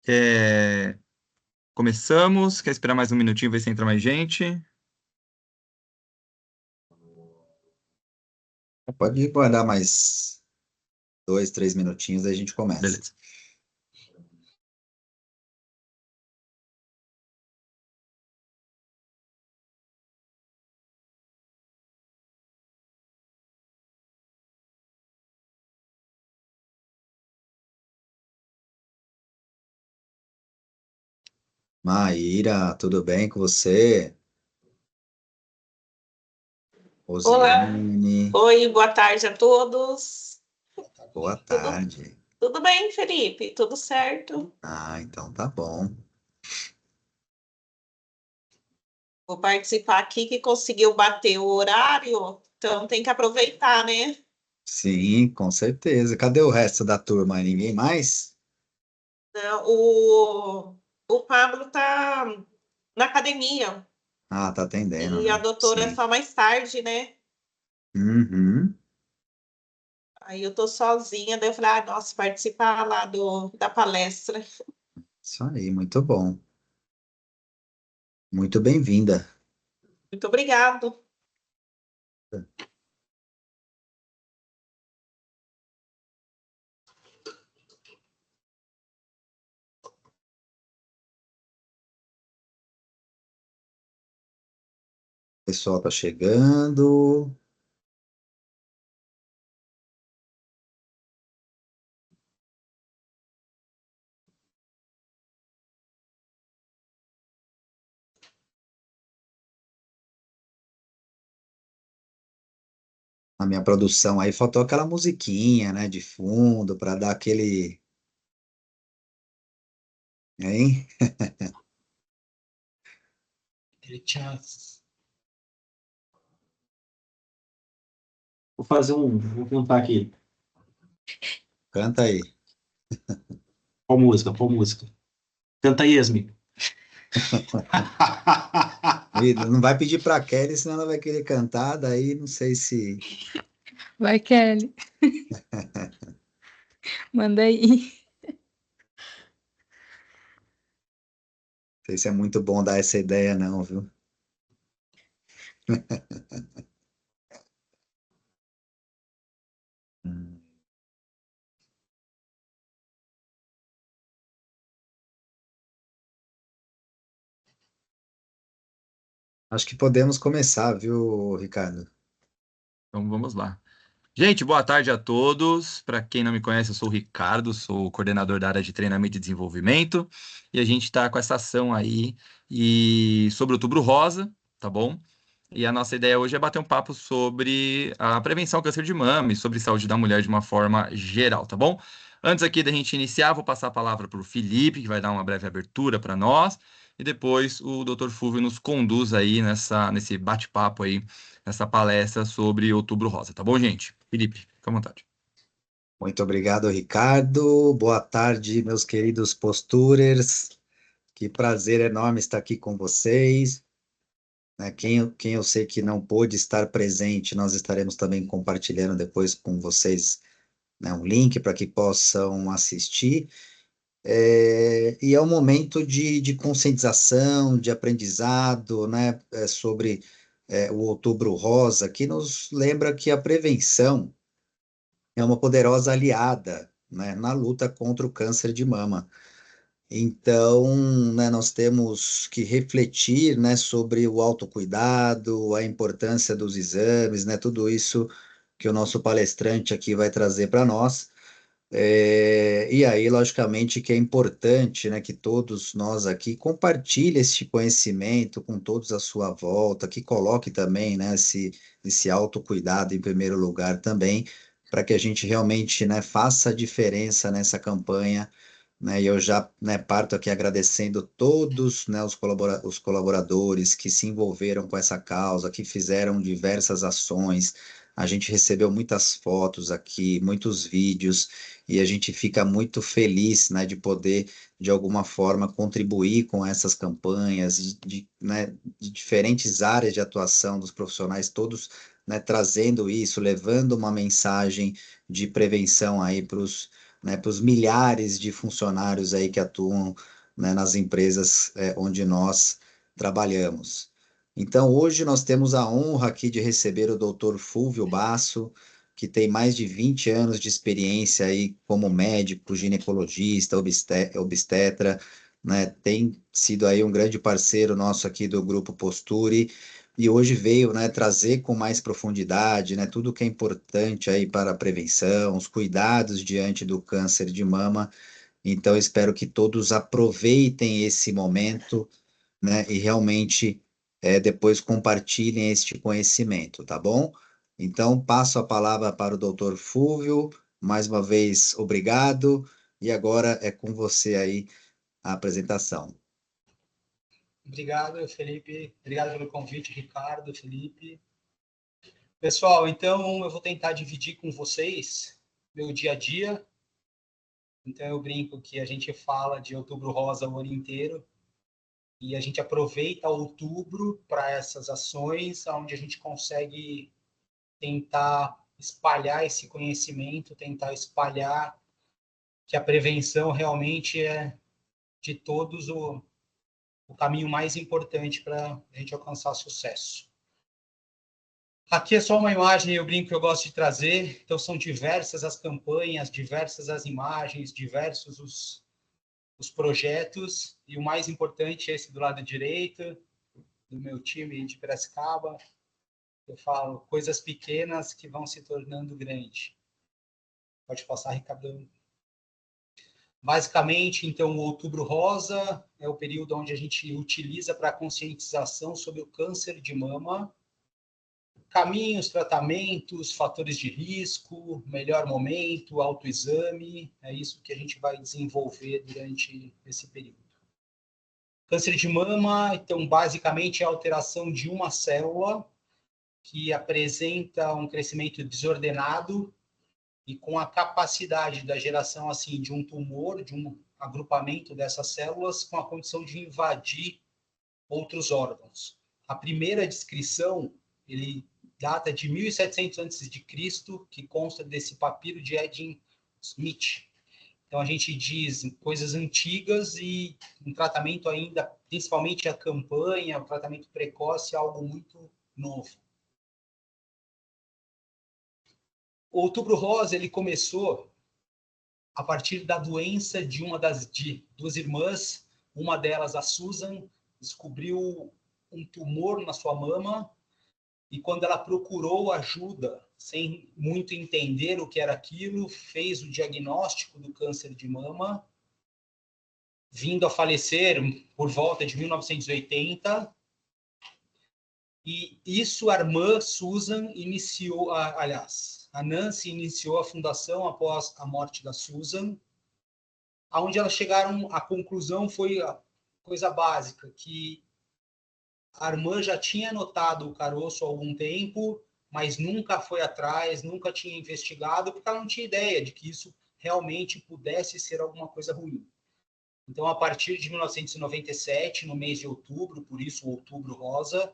É, Começamos. Quer esperar mais um minutinho, ver se entra mais gente? Pode guardar mais 2, 3 minutinhos, aí a gente começa. Beleza. Maíra, tudo bem com você? Olá, Rosiane, oi, boa tarde a todos. boa Tudo, tarde. tudo bem, Felipe? Tudo certo? Ah, então tá bom. Vou participar aqui que conseguiu bater o horário, então tem que aproveitar, né? Sim, com certeza. Cadê o resto da turma? Ninguém mais? Não, o Pablo tá na academia Ah, tá atendendo, e a né? doutora é Sim. só mais tarde, né? Uhum. Aí eu tô sozinha, daí eu falei, ah, nossa, participar lá da palestra. Isso aí, muito bom. Muito bem-vinda. Muito obrigado. O pessoal tá chegando. A minha produção aí faltou aquela musiquinha, né, de fundo para dar aquele, hein? Vou cantar aqui. Canta aí. Qual música? Qual música? Canta aí, Yasmin. E não vai pedir pra Kelly, senão ela vai querer cantar, daí não sei se. Vai, Kelly, manda aí. Não sei se é muito bom dar essa ideia, não, viu? Hum. Acho que podemos começar, viu, Ricardo? Então vamos lá. Gente, boa tarde a todos. Para quem não me conhece, eu sou o Ricardo, sou o coordenador da área de treinamento e desenvolvimento. E a gente está com essa ação aí sobre o Outubro Rosa, tá bom? E a nossa ideia hoje é bater um papo sobre a prevenção ao câncer de mama e sobre saúde da mulher de uma forma geral, tá bom? Antes aqui da gente iniciar, vou passar a palavra para o Felipe, que vai dar uma breve abertura para nós, e depois o Dr. Fulvio nos conduz aí nesse bate-papo aí, nessa palestra sobre Outubro Rosa, tá bom, gente? Felipe, fica à vontade. Muito obrigado, Ricardo. Boa tarde, meus queridos posturers. Que prazer enorme estar aqui com vocês. Né? Quem eu sei que não pôde estar presente, nós estaremos também compartilhando depois com vocês, né, um link para que possam assistir. E é um momento de conscientização, de aprendizado, né, sobre o Outubro Rosa, que nos lembra que a prevenção é uma poderosa aliada, né, na luta contra o câncer de mama. Então, né, nós temos que refletir, né, sobre o autocuidado, a importância dos exames, né, tudo isso que o nosso palestrante aqui vai trazer para nós. E aí, logicamente, que é importante, né, que todos nós aqui compartilhem esse conhecimento com todos à sua volta, que coloque também, né, esse autocuidado em primeiro lugar também, para que a gente realmente, né, faça a diferença nessa campanha, né, e eu já, né, parto aqui agradecendo todos, né, os colaboradores que se envolveram com essa causa, que fizeram diversas ações. A gente recebeu muitas fotos aqui, muitos vídeos, e a gente fica muito feliz, né, de poder, de alguma forma, contribuir com essas campanhas, né, de diferentes áreas de atuação dos profissionais, todos, né, trazendo isso, levando uma mensagem de prevenção aí para os né, para os milhares de funcionários aí que atuam, né, nas empresas onde nós trabalhamos. Então, hoje nós temos a honra aqui de receber o Dr. Fúvio Basso, que tem mais de 20 anos de experiência aí como médico, ginecologista, obstetra, né? Tem sido aí um grande parceiro nosso aqui do Grupo Posture, e hoje veio, né, trazer com mais profundidade, né, tudo que é importante aí para a prevenção, os cuidados diante do câncer de mama. Então, espero que todos aproveitem esse momento, né, e realmente depois compartilhem este conhecimento, tá bom? Então, passo a palavra para o Dr. Fúvio. Mais uma vez, obrigado. E agora é com você aí a apresentação. Obrigado, Felipe. Obrigado pelo convite, Ricardo, Felipe. Pessoal, então eu vou tentar dividir com vocês meu dia a dia. Então eu brinco que a gente fala de Outubro Rosa o ano inteiro e a gente aproveita outubro para essas ações, onde a gente consegue tentar espalhar esse conhecimento, tentar espalhar que a prevenção realmente é de todos o caminho mais importante para a gente alcançar sucesso. Aqui é só uma imagem, eu brinco que eu gosto de trazer, então são diversas as campanhas, diversas as imagens, diversos os projetos, e o mais importante é esse do lado direito, do meu time de Piracicaba. Eu falo coisas pequenas que vão se tornando grandes. Pode passar, Ricardo. Basicamente, então, o Outubro Rosa é o período onde a gente utiliza para conscientização sobre o câncer de mama, caminhos, tratamentos, fatores de risco, melhor momento, autoexame, é isso que a gente vai desenvolver durante esse período. Câncer de mama, então, basicamente é a alteração de uma célula que apresenta um crescimento desordenado e com a capacidade da geração assim de um tumor, de um agrupamento dessas células com a condição de invadir outros órgãos. A primeira descrição, ele data de 1700 a.C., que consta desse papiro de Edwin Smith. Então a gente diz coisas antigas e um tratamento ainda, principalmente a campanha, o tratamento precoce, algo muito novo. O Outubro Rosa ele começou a partir da doença de de duas irmãs, uma delas, a Susan, descobriu um tumor na sua mama e quando ela procurou ajuda, sem muito entender o que era aquilo, fez o diagnóstico do câncer de mama, vindo a falecer por volta de 1980. E isso a irmã Susan iniciou, aliás, a Nancy iniciou a fundação após a morte da Susan, aonde elas chegaram, a conclusão foi a coisa básica, que a irmã já tinha notado o caroço há algum tempo, mas nunca foi atrás, nunca tinha investigado, porque ela não tinha ideia de que isso realmente pudesse ser alguma coisa ruim. Então, a partir de 1997, no mês de outubro, por isso o Outubro Rosa,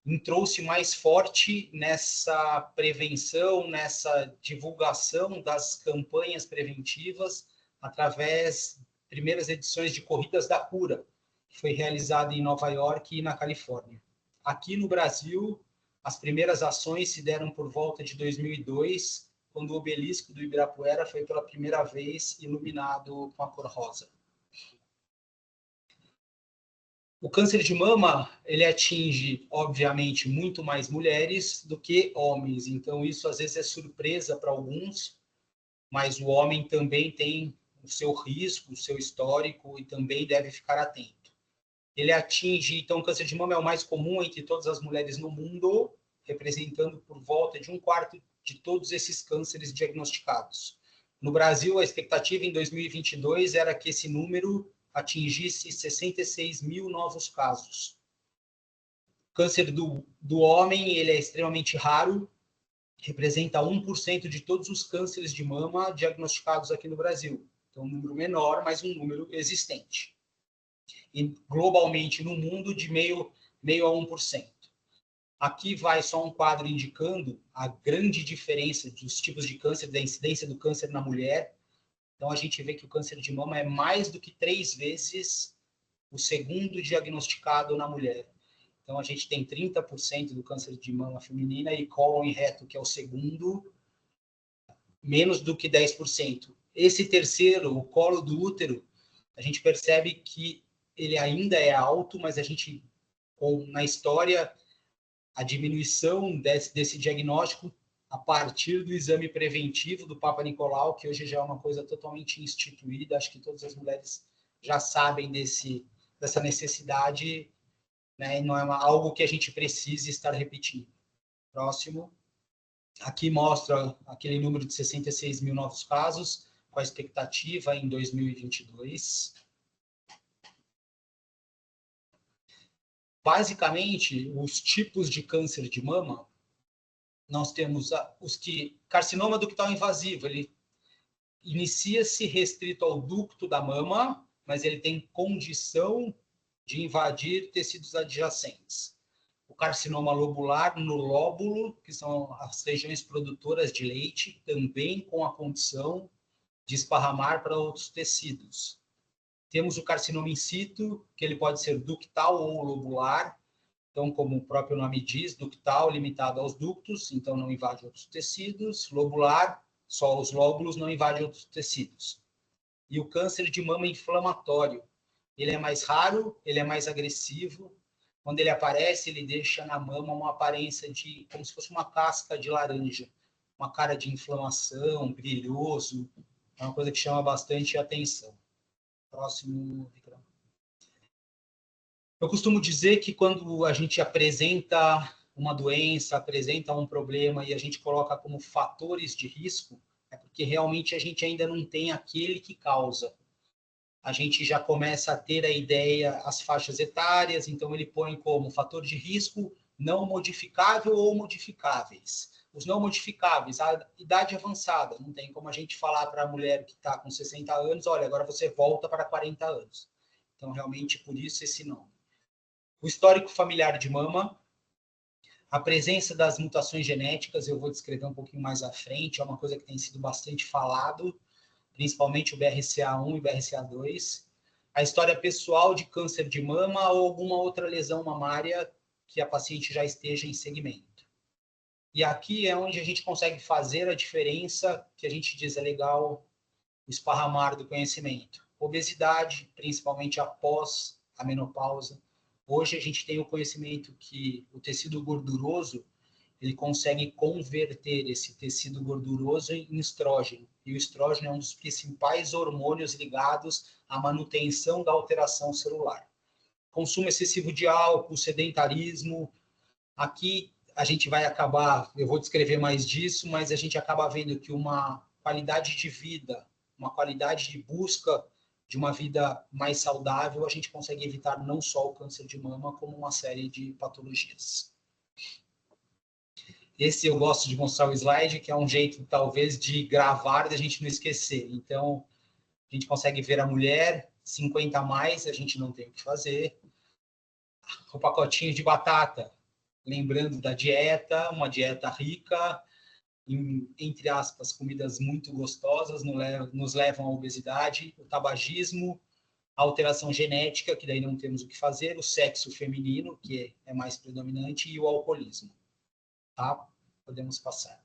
entrou-se mais forte nessa prevenção, nessa divulgação das campanhas preventivas, através de primeiras edições de Corridas da Cura, que foi realizada em Nova York e na Califórnia. Aqui no Brasil, as primeiras ações se deram por volta de 2002, quando o obelisco do Ibirapuera foi pela primeira vez iluminado com a cor rosa. O câncer de mama, ele atinge, obviamente, muito mais mulheres do que homens. Então, isso às vezes é surpresa para alguns, mas o homem também tem o seu risco, o seu histórico e também deve ficar atento. Ele atinge, então, o câncer de mama é o mais comum entre todas as mulheres no mundo, representando por volta de 1/4 de todos esses cânceres diagnosticados. No Brasil, a expectativa em 2022 era que esse número atingisse 66 mil novos casos. O câncer do homem ele é extremamente raro, representa 1% de todos os cânceres de mama diagnosticados aqui no Brasil. Então, um número menor, mas um número existente. E globalmente no mundo, de meio a 1%. Aqui vai só um quadro indicando a grande diferença dos tipos de câncer, da incidência do câncer na mulher. Então, a gente vê que o câncer de mama é mais do que 3 vezes o segundo diagnosticado na mulher. Então, a gente tem 30% do câncer de mama feminina e cólon e reto, que é o segundo, menos do que 10%. Esse terceiro, o colo do útero, a gente percebe que ele ainda é alto, mas a gente, na história, a diminuição desse diagnóstico a partir do exame preventivo do Papa Nicolau, que hoje já é uma coisa totalmente instituída, acho que todas as mulheres já sabem dessa necessidade, né? E não é algo que a gente precise estar repetindo. Próximo. Aqui mostra aquele número de 66 mil novos casos, com a expectativa em 2022. Basicamente, os tipos de câncer de mama, nós temos os que... Carcinoma ductal invasivo, ele inicia-se restrito ao ducto da mama, mas ele tem condição de invadir tecidos adjacentes. O carcinoma lobular no lóbulo, que são as regiões produtoras de leite, também com a condição de esparramar para outros tecidos. Temos o carcinoma in situ, que ele pode ser ductal ou lobular. Então, como o próprio nome diz, ductal limitado aos ductos, então não invade outros tecidos. Lobular, só os lóbulos, não invade outros tecidos. E o câncer de mama inflamatório, ele é mais raro, ele é mais agressivo. Quando ele aparece, ele deixa na mama uma aparência de como se fosse uma casca de laranja, uma cara de inflamação, brilhoso, é uma coisa que chama bastante atenção. Próximo, Victor. Eu costumo dizer que quando a gente apresenta uma doença, apresenta um problema e a gente coloca como fatores de risco, é porque realmente a gente ainda não tem aquele que causa. A gente já começa a ter a ideia, as faixas etárias, então ele põe como fator de risco não modificável ou modificáveis. Os não modificáveis, a idade avançada, não tem como a gente falar para a mulher que está com 60 anos, olha, agora você volta para 40 anos. Então, realmente, por isso esse não. O histórico familiar de mama, a presença das mutações genéticas, eu vou descrever um pouquinho mais à frente, é uma coisa que tem sido bastante falado, principalmente o BRCA1 e BRCA2, a história pessoal de câncer de mama ou alguma outra lesão mamária que a paciente já esteja em segmento. E aqui é onde a gente consegue fazer a diferença, que a gente diz é legal, o esparramar do conhecimento. Obesidade, principalmente após a menopausa. Hoje a gente tem o conhecimento que o tecido gorduroso, ele consegue converter esse tecido gorduroso em estrógeno. E o estrógeno é um dos principais hormônios ligados à manutenção da alteração celular. Consumo excessivo de álcool, sedentarismo. Aqui a gente vai acabar, eu vou descrever mais disso, mas a gente acaba vendo que uma qualidade de vida, uma qualidade de busca de uma vida mais saudável, a gente consegue evitar não só o câncer de mama, como uma série de patologias. Esse eu gosto de mostrar o slide, que é um jeito, talvez, de gravar, da gente não esquecer. Então, a gente consegue ver a mulher, 50 a mais, a gente não tem o que fazer. O pacotinho de batata, lembrando da dieta, uma dieta rica, em, entre aspas, comidas muito gostosas, nos levam à obesidade, o tabagismo, a alteração genética, que daí não temos o que fazer, o sexo feminino, que é mais predominante, e o alcoolismo. Tá? Podemos passar.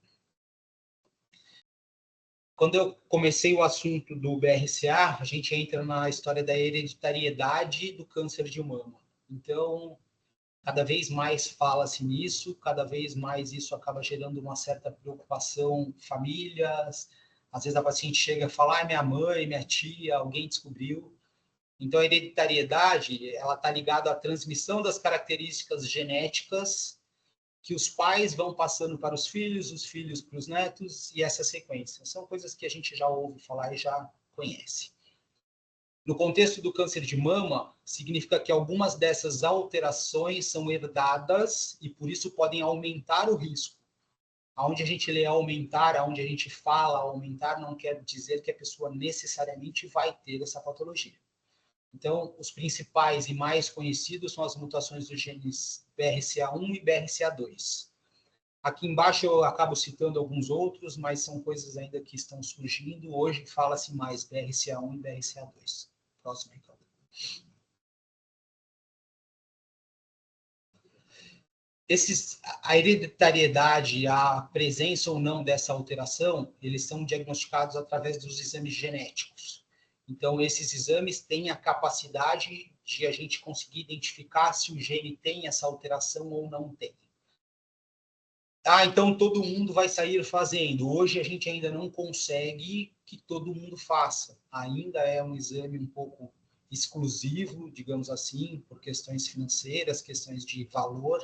Quando eu comecei o assunto do BRCA, a gente entra na história da hereditariedade do câncer de mama. Então, cada vez mais fala-se nisso, cada vez mais isso acaba gerando uma certa preocupação, famílias, às vezes a paciente chega e fala, minha mãe, minha tia, alguém descobriu. Então, a hereditariedade, ela está ligada à transmissão das características genéticas que os pais vão passando para os filhos para os netos, e essa sequência. São coisas que a gente já ouve falar e já conhece. No contexto do câncer de mama, significa que algumas dessas alterações são herdadas e, por isso, podem aumentar o risco. Aonde a gente lê aumentar, aonde a gente fala aumentar, não quer dizer que a pessoa necessariamente vai ter essa patologia. Então, os principais e mais conhecidos são as mutações dos genes BRCA1 e BRCA2. Aqui embaixo eu acabo citando alguns outros, mas são coisas ainda que estão surgindo. Hoje fala-se mais BRCA1 e BRCA2. Próximo, Ricardo. A hereditariedade, a presença ou não dessa alteração, eles são diagnosticados através dos exames genéticos. Então, esses exames têm a capacidade de a gente conseguir identificar se o gene tem essa alteração ou não tem. Então todo mundo vai sair fazendo. Hoje a gente ainda não consegue que todo mundo faça. Ainda é um exame um pouco exclusivo, digamos assim, por questões financeiras, questões de valor.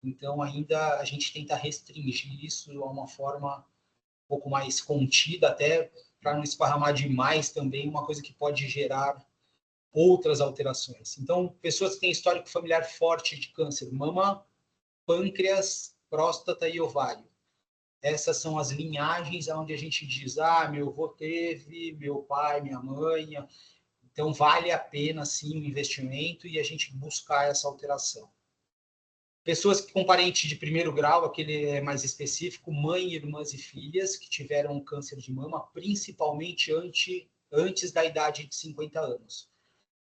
Então ainda a gente tenta restringir isso a uma forma um pouco mais contida, até para não esparramar demais também, uma coisa que pode gerar outras alterações. Então, pessoas que têm histórico familiar forte de câncer, mama, pâncreas, próstata e ovário. Essas são as linhagens onde a gente diz, meu avô teve, meu pai, minha mãe. Então, vale a pena, sim, o investimento e a gente buscar essa alteração. Pessoas com parente de primeiro grau, aquele é mais específico, mãe, irmãs e filhas que tiveram câncer de mama, principalmente antes da idade de 50 anos.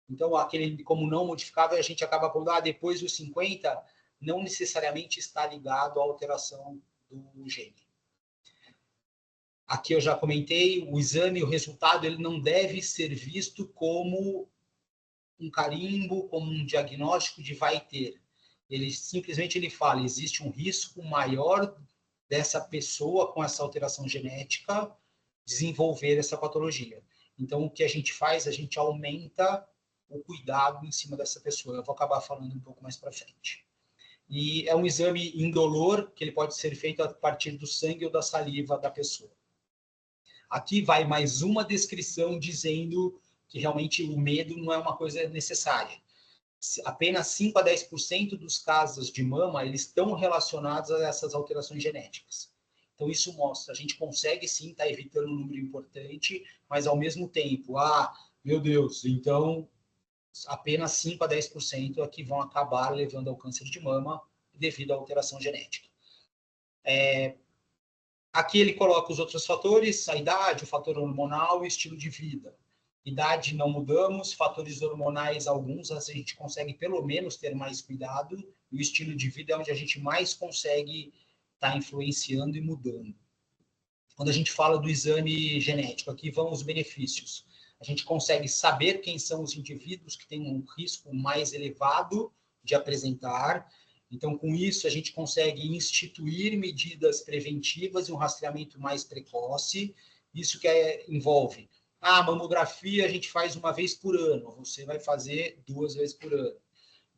Então, aquele como não modificável, a gente acaba falando, depois dos 50, não necessariamente está ligado à alteração do gene. Aqui eu já comentei, o exame, o resultado, ele não deve ser visto como um carimbo, como um diagnóstico de vai ter. Ele simplesmente fala, existe um risco maior dessa pessoa com essa alteração genética desenvolver essa patologia. Então, o que a gente faz, a gente aumenta o cuidado em cima dessa pessoa. Eu vou acabar falando um pouco mais para frente. E é um exame indolor, que ele pode ser feito a partir do sangue ou da saliva da pessoa. Aqui vai mais uma descrição dizendo que realmente o medo não é uma coisa necessária. Apenas 5 a 10% dos casos de mama eles estão relacionados a essas alterações genéticas. Então, isso mostra, a gente consegue sim estar evitando um número importante, mas ao mesmo tempo, meu Deus, então apenas 5 a 10% é que vão acabar levando ao câncer de mama devido à alteração genética. Aqui ele coloca os outros fatores, a idade, o fator hormonal e o estilo de vida. Idade não mudamos, fatores hormonais alguns a gente consegue pelo menos ter mais cuidado, e o estilo de vida é onde a gente mais consegue estar influenciando e mudando. Quando a gente fala do exame genético, aqui vão os benefícios. A gente consegue saber quem são os indivíduos que têm um risco mais elevado de apresentar. Então, com isso, a gente consegue instituir medidas preventivas e um rastreamento mais precoce. Isso que envolve mamografia a gente faz uma vez por ano, você vai fazer 2 vezes por ano.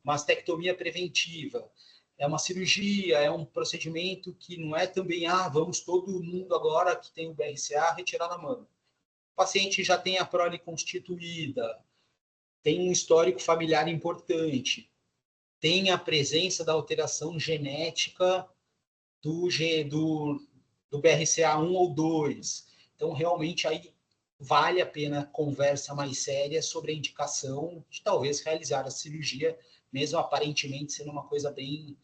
Mastectomia preventiva é uma cirurgia, é um procedimento que não é também, vamos todo mundo agora que tem o BRCA retirar na mama. O paciente já tem a prole constituída, tem um histórico familiar importante, tem a presença da alteração genética do BRCA1 ou 2. Então, realmente, aí vale a pena conversa mais séria sobre a indicação de talvez realizar a cirurgia, mesmo aparentemente sendo uma coisa bem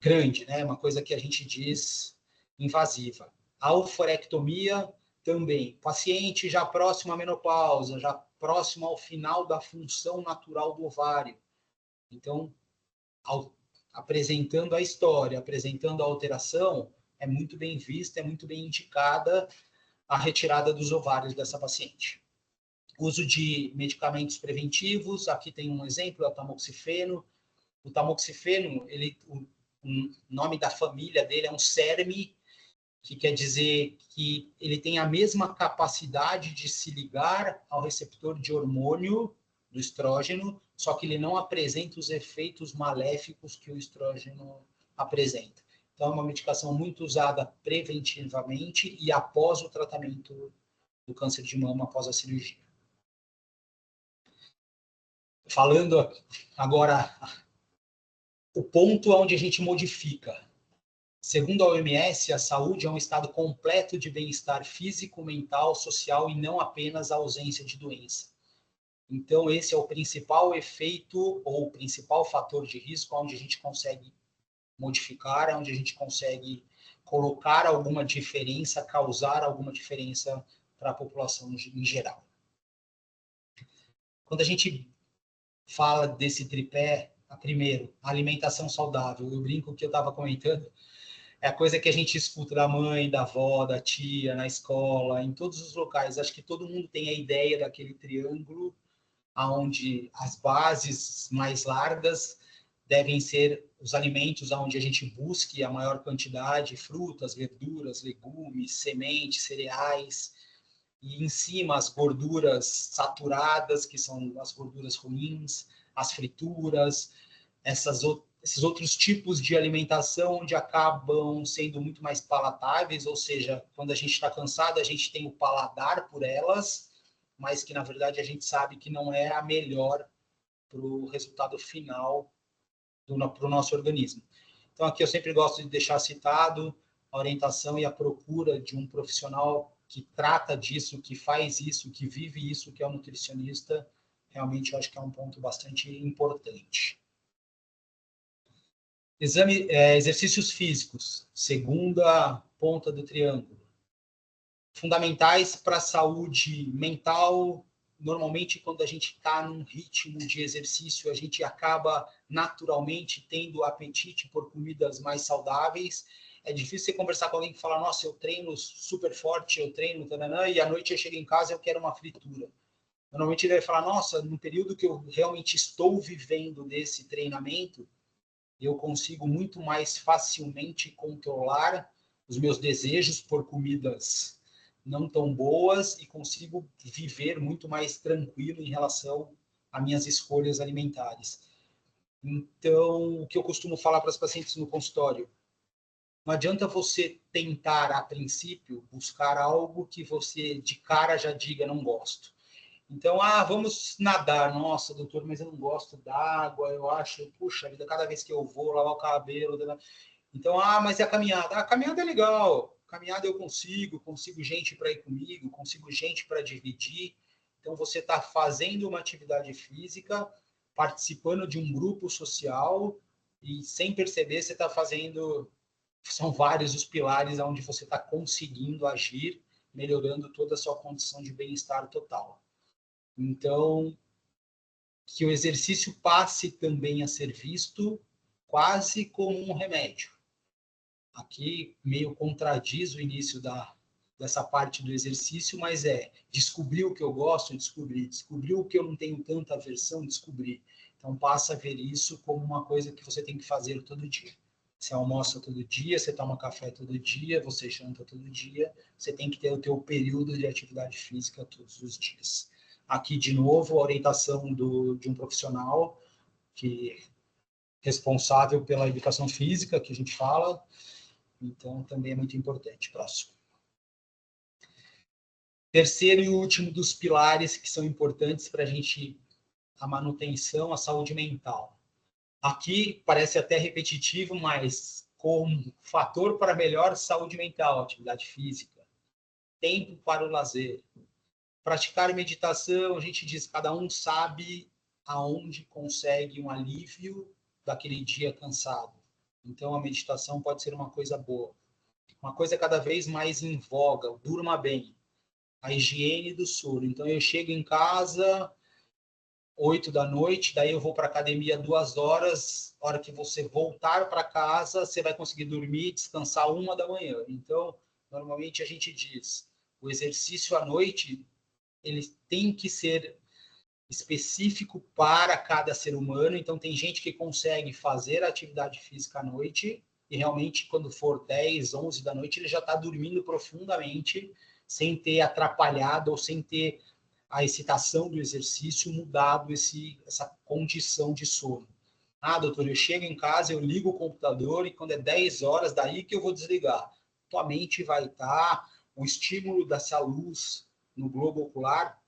grande, né? Uma coisa que a gente diz invasiva. A oophorectomia também. Paciente já próximo à menopausa, já próximo ao final da função natural do ovário. Então, apresentando a história, apresentando a alteração, é muito bem vista, é muito bem indicada a retirada dos ovários dessa paciente. Uso de medicamentos preventivos, aqui tem um exemplo, é o tamoxifeno. O tamoxifeno, o nome da família dele é um SERM, que quer dizer que ele tem a mesma capacidade de se ligar ao receptor de hormônio do estrógeno, só que ele não apresenta os efeitos maléficos que o estrógeno apresenta. Então, é uma medicação muito usada preventivamente e após o tratamento do câncer de mama, após a cirurgia. Falando agora, o ponto onde a gente modifica. Segundo a OMS, a saúde é um estado completo de bem-estar físico, mental, social e não apenas a ausência de doença. Então, esse é o principal efeito ou o principal fator de risco onde a gente consegue modificar, onde a gente consegue colocar alguma diferença, causar alguma diferença para a população em geral. Quando a gente fala desse tripé, primeiro, alimentação saudável, eu brinco que eu estava comentando, é a coisa que a gente escuta da mãe, da avó, da tia, na escola, em todos os locais. Acho que todo mundo tem a ideia daquele triângulo onde as bases mais largas devem ser os alimentos onde a gente busque a maior quantidade, frutas, verduras, legumes, sementes, cereais, e em cima as gorduras saturadas, que são as gorduras ruins, as frituras, esses outros tipos de alimentação onde acabam sendo muito mais palatáveis, ou seja, quando a gente está cansado, a gente tem o paladar por elas, mas que na verdade a gente sabe que não é a melhor para o resultado final para o nosso organismo. Então aqui eu sempre gosto de deixar citado a orientação e a procura de um profissional que trata disso, que faz isso, que vive isso, que é o nutricionista. Realmente eu acho que é um ponto bastante importante. Exercícios físicos, segunda ponta do triângulo. Fundamentais para a saúde mental. Normalmente, quando a gente está num ritmo de exercício, a gente acaba naturalmente tendo apetite por comidas mais saudáveis. É difícil você conversar com alguém que fala, nossa, eu treino super forte, eu treino, taranã, e à noite eu chego em casa e eu quero uma fritura. Normalmente ele vai falar, nossa, no período que eu realmente estou vivendo desse treinamento, eu consigo muito mais facilmente controlar os meus desejos por comidas não tão boas e consigo viver muito mais tranquilo em relação às minhas escolhas alimentares. Então, o que eu costumo falar para as pacientes no consultório, não adianta você tentar, a princípio, buscar algo que você de cara já diga não gosto. Então, vamos nadar. Nossa, doutor, mas eu não gosto d'água, eu acho, puxa vida, cada vez que eu vou lavar o cabelo... Então, mas e a caminhada? A caminhada é legal, caminhada eu consigo gente para ir comigo, consigo gente para dividir. Então, você está fazendo uma atividade física, participando de um grupo social e, sem perceber, você está fazendo... São vários os pilares onde você está conseguindo agir, melhorando toda a sua condição de bem-estar total. Então, que o exercício passe também a ser visto quase como um remédio. Aqui meio contradiz o início dessa parte do exercício, mas descobrir o que eu gosto, descobrir o que eu não tenho tanta aversão, descobrir. Então passa a ver isso como uma coisa que você tem que fazer todo dia. Você almoça todo dia, você toma café todo dia, você janta todo dia, você tem que ter o teu período de atividade física todos os dias. Aqui, de novo, a orientação de um profissional que responsável pela educação física, que a gente fala, então também é muito importante. Próximo. Terceiro e último dos pilares que são importantes para a manutenção, a saúde mental. Aqui parece até repetitivo, mas como fator para melhor saúde mental, atividade física, tempo para o lazer. Praticar meditação, a gente diz, cada um sabe aonde consegue um alívio daquele dia cansado. Então, a meditação pode ser uma coisa boa. Uma coisa cada vez mais em voga, durma bem. A higiene do sono. Então, eu chego em casa 8 da noite, daí eu vou para a academia 2 horas, hora que você voltar para casa, você vai conseguir dormir e descansar 1 da manhã. Então, normalmente a gente diz, o exercício à noite, ele tem que ser específico para cada ser humano. Então, tem gente que consegue fazer a atividade física à noite e realmente, quando for 10, 11 da noite, ele já está dormindo profundamente, sem ter atrapalhado ou sem ter a excitação do exercício mudado essa condição de sono. Doutor, eu chego em casa, eu ligo o computador e quando é 10 horas, daí que eu vou desligar. Tua mente vai estar, o estímulo dessa luz no globo ocular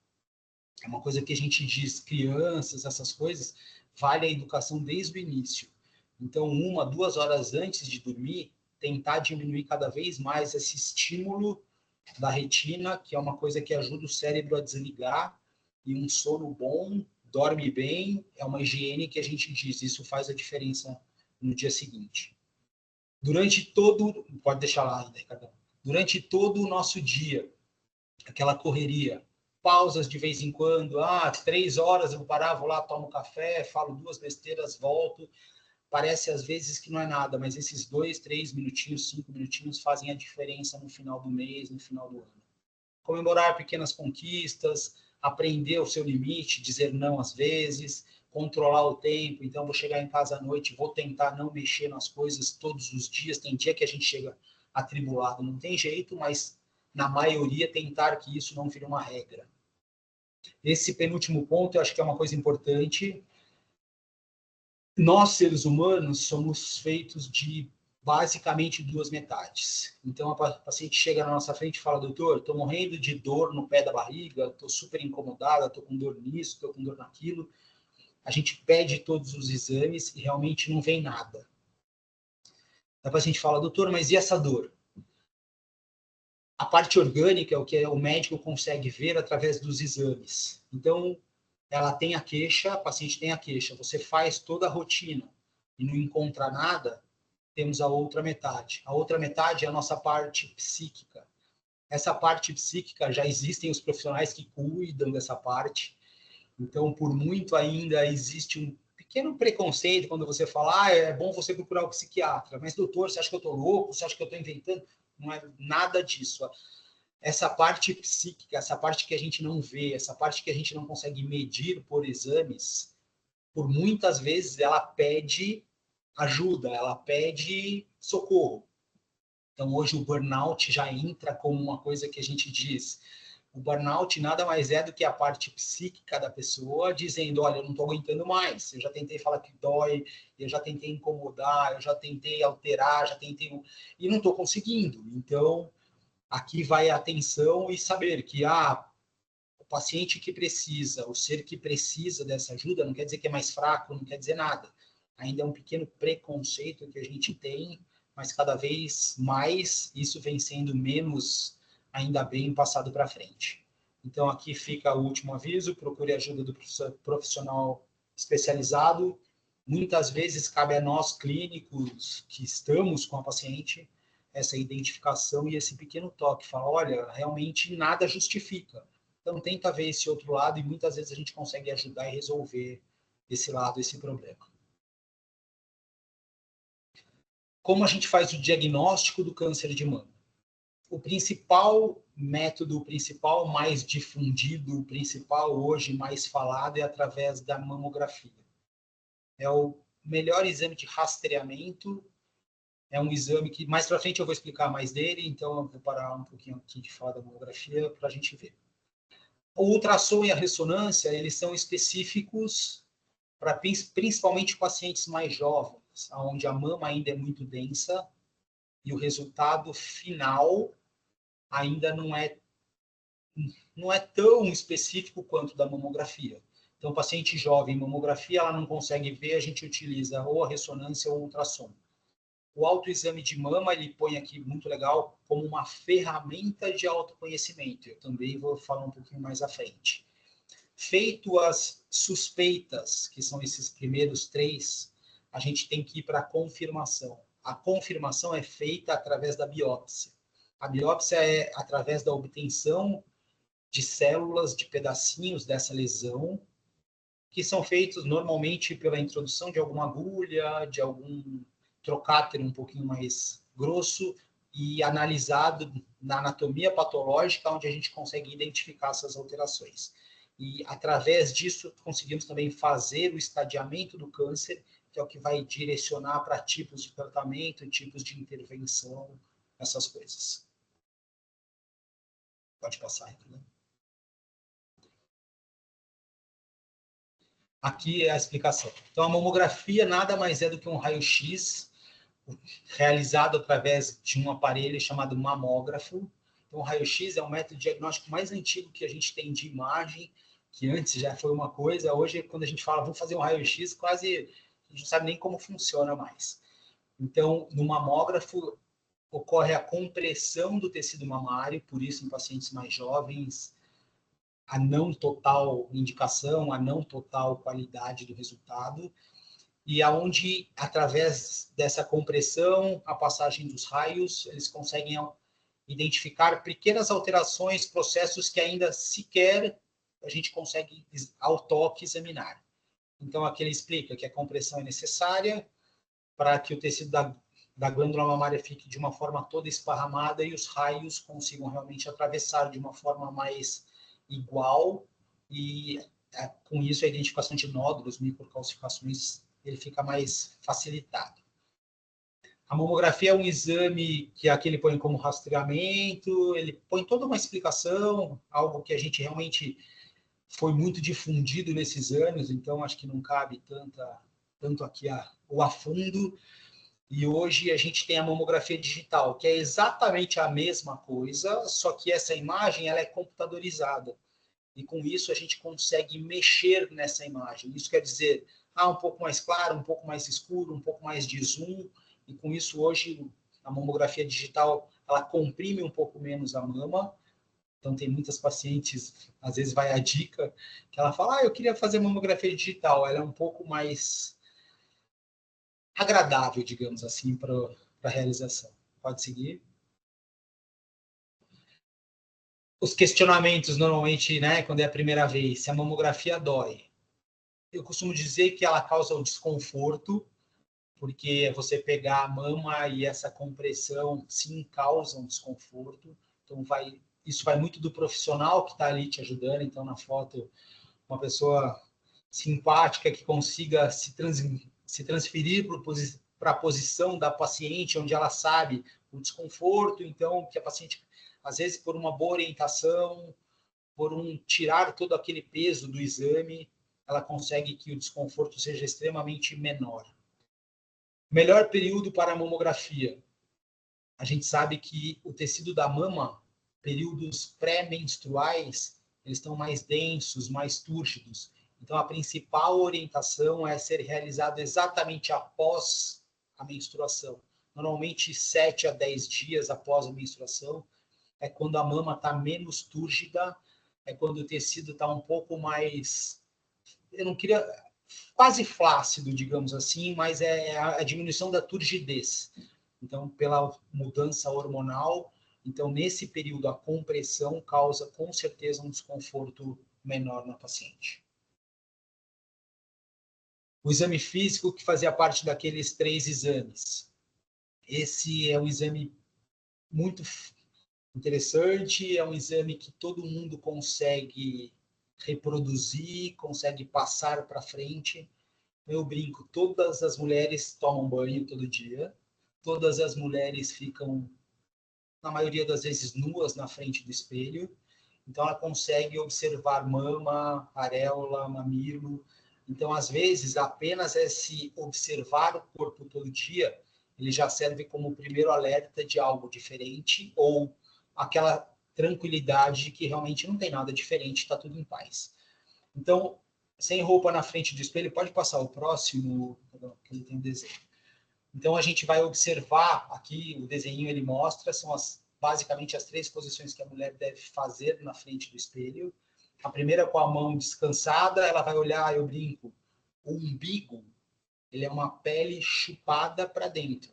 é uma coisa que a gente diz, crianças, essas coisas, vale a educação desde o início. Então, 1, 2 horas antes de dormir, tentar diminuir cada vez mais esse estímulo da retina, que é uma coisa que ajuda o cérebro a desligar, e um sono bom, dorme bem, é uma higiene que a gente diz, isso faz a diferença no dia seguinte. Durante todo... Pode deixar lá ainda, Ricardo. Durante todo o nosso dia, aquela correria, pausas de vez em quando, 3 horas eu vou parar, vou lá, tomo café, falo 2 besteiras, volto. Parece às vezes que não é nada, mas esses 2, 3 minutinhos, 5 minutinhos fazem a diferença no final do mês, no final do ano. Comemorar pequenas conquistas, aprender o seu limite, dizer não às vezes, controlar o tempo. Então, vou chegar em casa à noite, vou tentar não mexer nas coisas todos os dias. Tem dia que a gente chega atribulado, não tem jeito, mas na maioria tentar que isso não vire uma regra. Esse penúltimo ponto, eu acho que é uma coisa importante. Nós, seres humanos, somos feitos de basicamente 2 metades. Então, a paciente chega na nossa frente e fala, doutor, estou morrendo de dor no pé da barriga, estou super incomodada, estou com dor nisso, estou com dor naquilo. A gente pede todos os exames e realmente não vem nada. A paciente fala, doutor, mas e essa dor? A parte orgânica é o que o médico consegue ver através dos exames. Então, ela tem a queixa, a paciente tem a queixa, você faz toda a rotina e não encontra nada, temos a outra metade. A outra metade é a nossa parte psíquica. Essa parte psíquica, já existem os profissionais que cuidam dessa parte, então, por muito ainda existe um pequeno preconceito quando você fala, é bom você procurar o psiquiatra, mas doutor, você acha que eu estou louco? Você acha que eu estou inventando? Não é nada disso. Essa parte psíquica, essa parte que a gente não vê, essa parte que a gente não consegue medir por exames, por muitas vezes ela pede ajuda, ela pede socorro. Então, hoje o burnout já entra como uma coisa que a gente diz. O burnout nada mais é do que a parte psíquica da pessoa dizendo, olha, eu não estou aguentando mais, eu já tentei falar que dói, eu já tentei incomodar, eu já tentei alterar, já tentei... e não estou conseguindo. Então, aqui vai a atenção e saber que o paciente que precisa, o ser que precisa dessa ajuda, não quer dizer que é mais fraco, não quer dizer nada. Ainda é um pequeno preconceito que a gente tem, mas cada vez mais isso vem sendo menos, ainda bem, passado para frente. Então, aqui fica o último aviso, procure ajuda do profissional especializado. Muitas vezes cabe a nós, clínicos, que estamos com a paciente, essa identificação e esse pequeno toque. Fala, olha, realmente nada justifica. Então, tenta ver esse outro lado e muitas vezes a gente consegue ajudar e resolver esse lado, esse problema. Como a gente faz o diagnóstico do câncer de mama? O principal método, o principal mais difundido, o principal hoje mais falado é através da mamografia. É o melhor exame de rastreamento, é um exame que mais para frente eu vou explicar mais dele, então eu vou parar um pouquinho aqui de falar da mamografia para a gente ver. O ultrassom e a ressonância, eles são específicos para principalmente pacientes mais jovens, onde a mama ainda é muito densa e o resultado final ainda não é tão específico quanto da mamografia. Então, paciente jovem, mamografia, ela não consegue ver, a gente utiliza ou a ressonância ou o ultrassom. O autoexame de mama, ele põe aqui, muito legal, como uma ferramenta de autoconhecimento. Eu também vou falar um pouquinho mais à frente. Feito as suspeitas, que são esses primeiros 3, a gente tem que ir para a confirmação. A confirmação é feita através da biópsia. A biópsia é através da obtenção de células, de pedacinhos dessa lesão, que são feitos normalmente pela introdução de alguma agulha, de algum trocáter um pouquinho mais grosso e analisado na anatomia patológica, onde a gente consegue identificar essas alterações. E, através disso, conseguimos também fazer o estadiamento do câncer, que é o que vai direcionar para tipos de tratamento, tipos de intervenção, essas coisas. Pode passar, né? Aqui é a explicação. Então, a mamografia nada mais é do que um raio-x realizado através de um aparelho chamado mamógrafo. Então, o raio-x é o método diagnóstico mais antigo que a gente tem de imagem, que antes já foi uma coisa, hoje, quando a gente fala, vamos fazer um raio-x, quase a gente não sabe nem como funciona mais. Então, no mamógrafo, ocorre a compressão do tecido mamário, por isso, em pacientes mais jovens, a não total indicação, a não total qualidade do resultado, e aonde, através dessa compressão, a passagem dos raios, eles conseguem identificar pequenas alterações, processos que ainda sequer a gente consegue, ao toque, examinar. Então, aqui ele explica que a compressão é necessária para que o tecido da glândula mamária fique de uma forma toda esparramada e os raios consigam realmente atravessar de uma forma mais igual e, com isso, a identificação de nódulos, microcalcificações, ele fica mais facilitado. A mamografia é um exame que aqui ele põe como rastreamento, ele põe toda uma explicação, algo que a gente realmente foi muito difundido nesses anos, então acho que não cabe tanto aqui o a fundo. E hoje a gente tem a mamografia digital, que é exatamente a mesma coisa, só que essa imagem ela é computadorizada. E com isso a gente consegue mexer nessa imagem. Isso quer dizer, um pouco mais claro, um pouco mais escuro, um pouco mais de zoom. E com isso hoje a mamografia digital ela comprime um pouco menos a mama. Então tem muitas pacientes, às vezes vai a dica, que ela fala, eu queria fazer mamografia digital. Ela é um pouco mais agradável, digamos assim, para a realização. Pode seguir. Os questionamentos, normalmente, né, quando é a primeira vez, se a mamografia dói. Eu costumo dizer que ela causa um desconforto, porque você pegar a mama e essa compressão, sim, causa um desconforto. Então, isso vai muito do profissional que está ali te ajudando. Então, na foto, uma pessoa simpática que consiga se transferir para a posição da paciente, onde ela sabe o desconforto, então, que a paciente, às vezes, por uma boa orientação, por tirar todo aquele peso do exame, ela consegue que o desconforto seja extremamente menor. Melhor período para a mamografia. A gente sabe que o tecido da mama, períodos pré-menstruais, eles estão mais densos, mais túrgidos. Então, a principal orientação é ser realizado exatamente após a menstruação. Normalmente, 7 a 10 dias após a menstruação, é quando a mama está menos túrgida, é quando o tecido está um pouco mais... Eu não queria... quase flácido, digamos assim, mas é a diminuição da turgidez. Então, pela mudança hormonal, então, nesse período, a compressão causa, com certeza, um desconforto menor na paciente. O exame físico, que fazia parte daqueles 3 exames. Esse é um exame muito interessante, é um exame que todo mundo consegue reproduzir, consegue passar para frente. Eu brinco, todas as mulheres tomam banho todo dia, todas as mulheres ficam, na maioria das vezes, nuas na frente do espelho, então ela consegue observar mama, areola, mamilo. Então, às vezes, apenas esse observar o corpo todo dia, ele já serve como o primeiro alerta de algo diferente ou aquela tranquilidade de que realmente não tem nada diferente, está tudo em paz. Então, sem roupa na frente do espelho, pode passar o próximo, que ele tem desenho. Então, a gente vai observar aqui, o desenho ele mostra, são basicamente as 3 posições que a mulher deve fazer na frente do espelho. A primeira com a mão descansada, ela vai olhar, eu brinco, o umbigo, ele é uma pele chupada para dentro.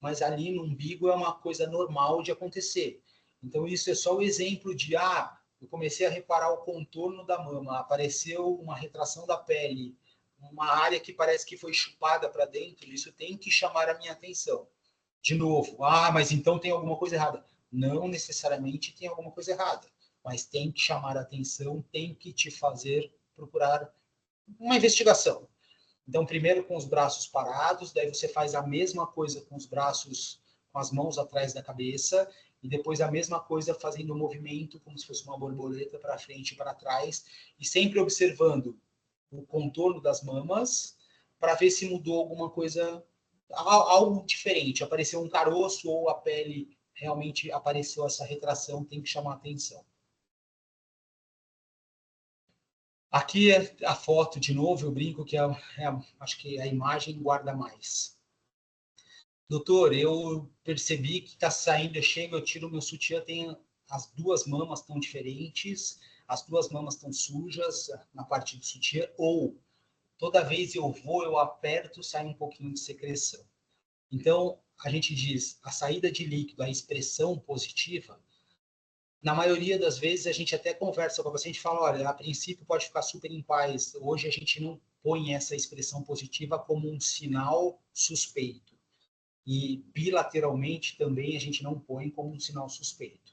Mas ali no umbigo é uma coisa normal de acontecer. Então, isso é só o exemplo de, eu comecei a reparar o contorno da mama, apareceu uma retração da pele, uma área que parece que foi chupada para dentro, isso tem que chamar a minha atenção. De novo, mas então tem alguma coisa errada. Não necessariamente tem alguma coisa errada, mas tem que chamar a atenção, tem que te fazer procurar uma investigação. Então, primeiro com os braços parados, daí você faz a mesma coisa com os braços, com as mãos atrás da cabeça, e depois a mesma coisa fazendo um movimento como se fosse uma borboleta para frente e para trás, e sempre observando o contorno das mamas para ver se mudou alguma coisa, algo diferente, apareceu um caroço ou a pele realmente apareceu essa retração, tem que chamar a atenção. Aqui é a foto, de novo, eu brinco que acho que a imagem guarda mais. Doutor, eu percebi que está saindo, eu tiro meu sutiã, tem as 2 mamas estão diferentes, as 2 mamas estão sujas na parte do sutiã, ou toda vez eu aperto, sai um pouquinho de secreção. Então, a gente diz, a saída de líquido, a expressão positiva, na maioria das vezes a gente até conversa com o paciente e fala, olha, a princípio pode ficar super em paz, hoje a gente não põe essa expressão positiva como um sinal suspeito. E bilateralmente também a gente não põe como um sinal suspeito.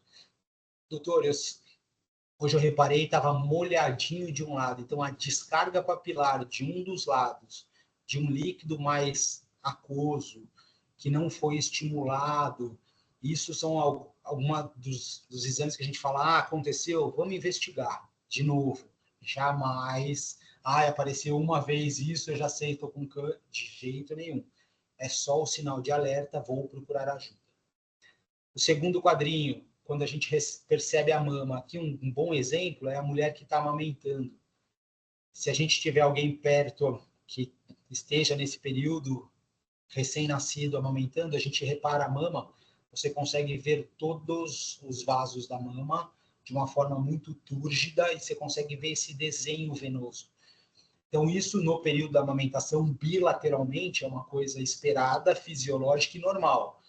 Doutor, hoje eu reparei, estava molhadinho de um lado, então a descarga papilar de um dos lados, de um líquido mais aquoso, que não foi estimulado, isso são alguns dos exames que a gente fala, aconteceu, vamos investigar de novo. Jamais, apareceu uma vez isso, eu já sei, estou com câncer, de jeito nenhum. É só o sinal de alerta, vou procurar ajuda. O segundo quadrinho, quando a gente percebe a mama, aqui um bom exemplo é a mulher que está amamentando. Se a gente tiver alguém perto que esteja nesse período recém-nascido amamentando, a gente repara a mama, você consegue ver todos os vasos da mama de uma forma muito túrgida e você consegue ver esse desenho venoso. Então, isso no período da amamentação, bilateralmente, é uma coisa esperada, fisiológica e normal.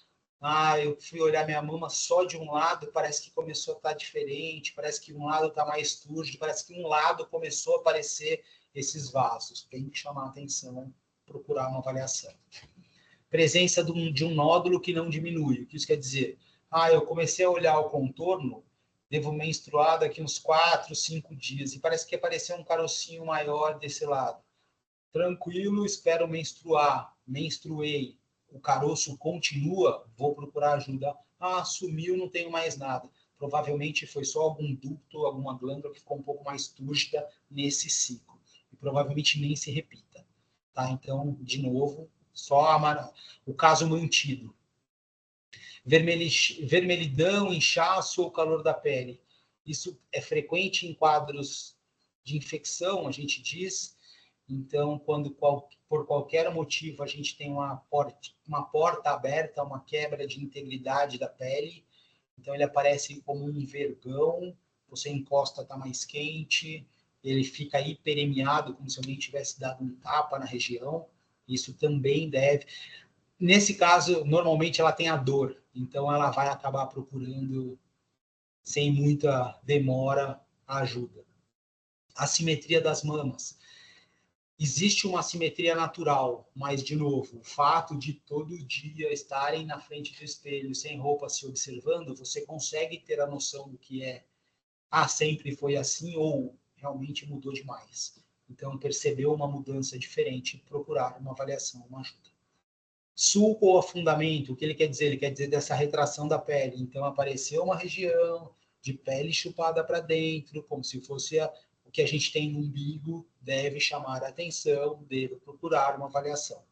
Eu fui olhar minha mama só de um lado, parece que começou a estar diferente, parece que um lado está mais túrgido, parece que um lado começou a aparecer esses vasos. Tem que chamar a atenção, procurar uma avaliação. Presença de um nódulo que não diminui. O que isso quer dizer? Eu comecei a olhar o contorno, devo menstruar daqui uns 4, 5 dias, e parece que apareceu um carocinho maior desse lado. Tranquilo, espero menstruar. Menstruei. O caroço continua, vou procurar ajuda. Sumiu, não tenho mais nada. Provavelmente foi só algum ducto, alguma glândula que ficou um pouco mais túrgida nesse ciclo. E provavelmente nem se repita. Tá? Então, de novo, só o caso mantido. Vermelhidão, inchaço ou calor da pele. Isso é frequente em quadros de infecção, a gente diz. Então, quando por qualquer motivo a gente tem uma porta aberta, uma quebra de integridade da pele, então ele aparece como um vergão, você encosta, está mais quente, ele fica hiperemiado, como se alguém tivesse dado um tapa na região, isso também deve... Nesse caso, normalmente ela tem a dor, então ela vai acabar procurando, sem muita demora, a ajuda. Assimetria das mamas. Existe uma assimetria natural, mas, de novo, o fato de todo dia estarem na frente do espelho, sem roupa, se observando, você consegue ter a noção do que é, sempre foi assim, ou realmente mudou demais. Então, percebeu uma mudança diferente, procurar uma avaliação, uma ajuda. Sulco ou afundamento, o que ele quer dizer? Ele quer dizer dessa retração da pele. Então, apareceu uma região de pele chupada para dentro, como se fosse o que a gente tem no umbigo, deve chamar a atenção, deve procurar uma avaliação.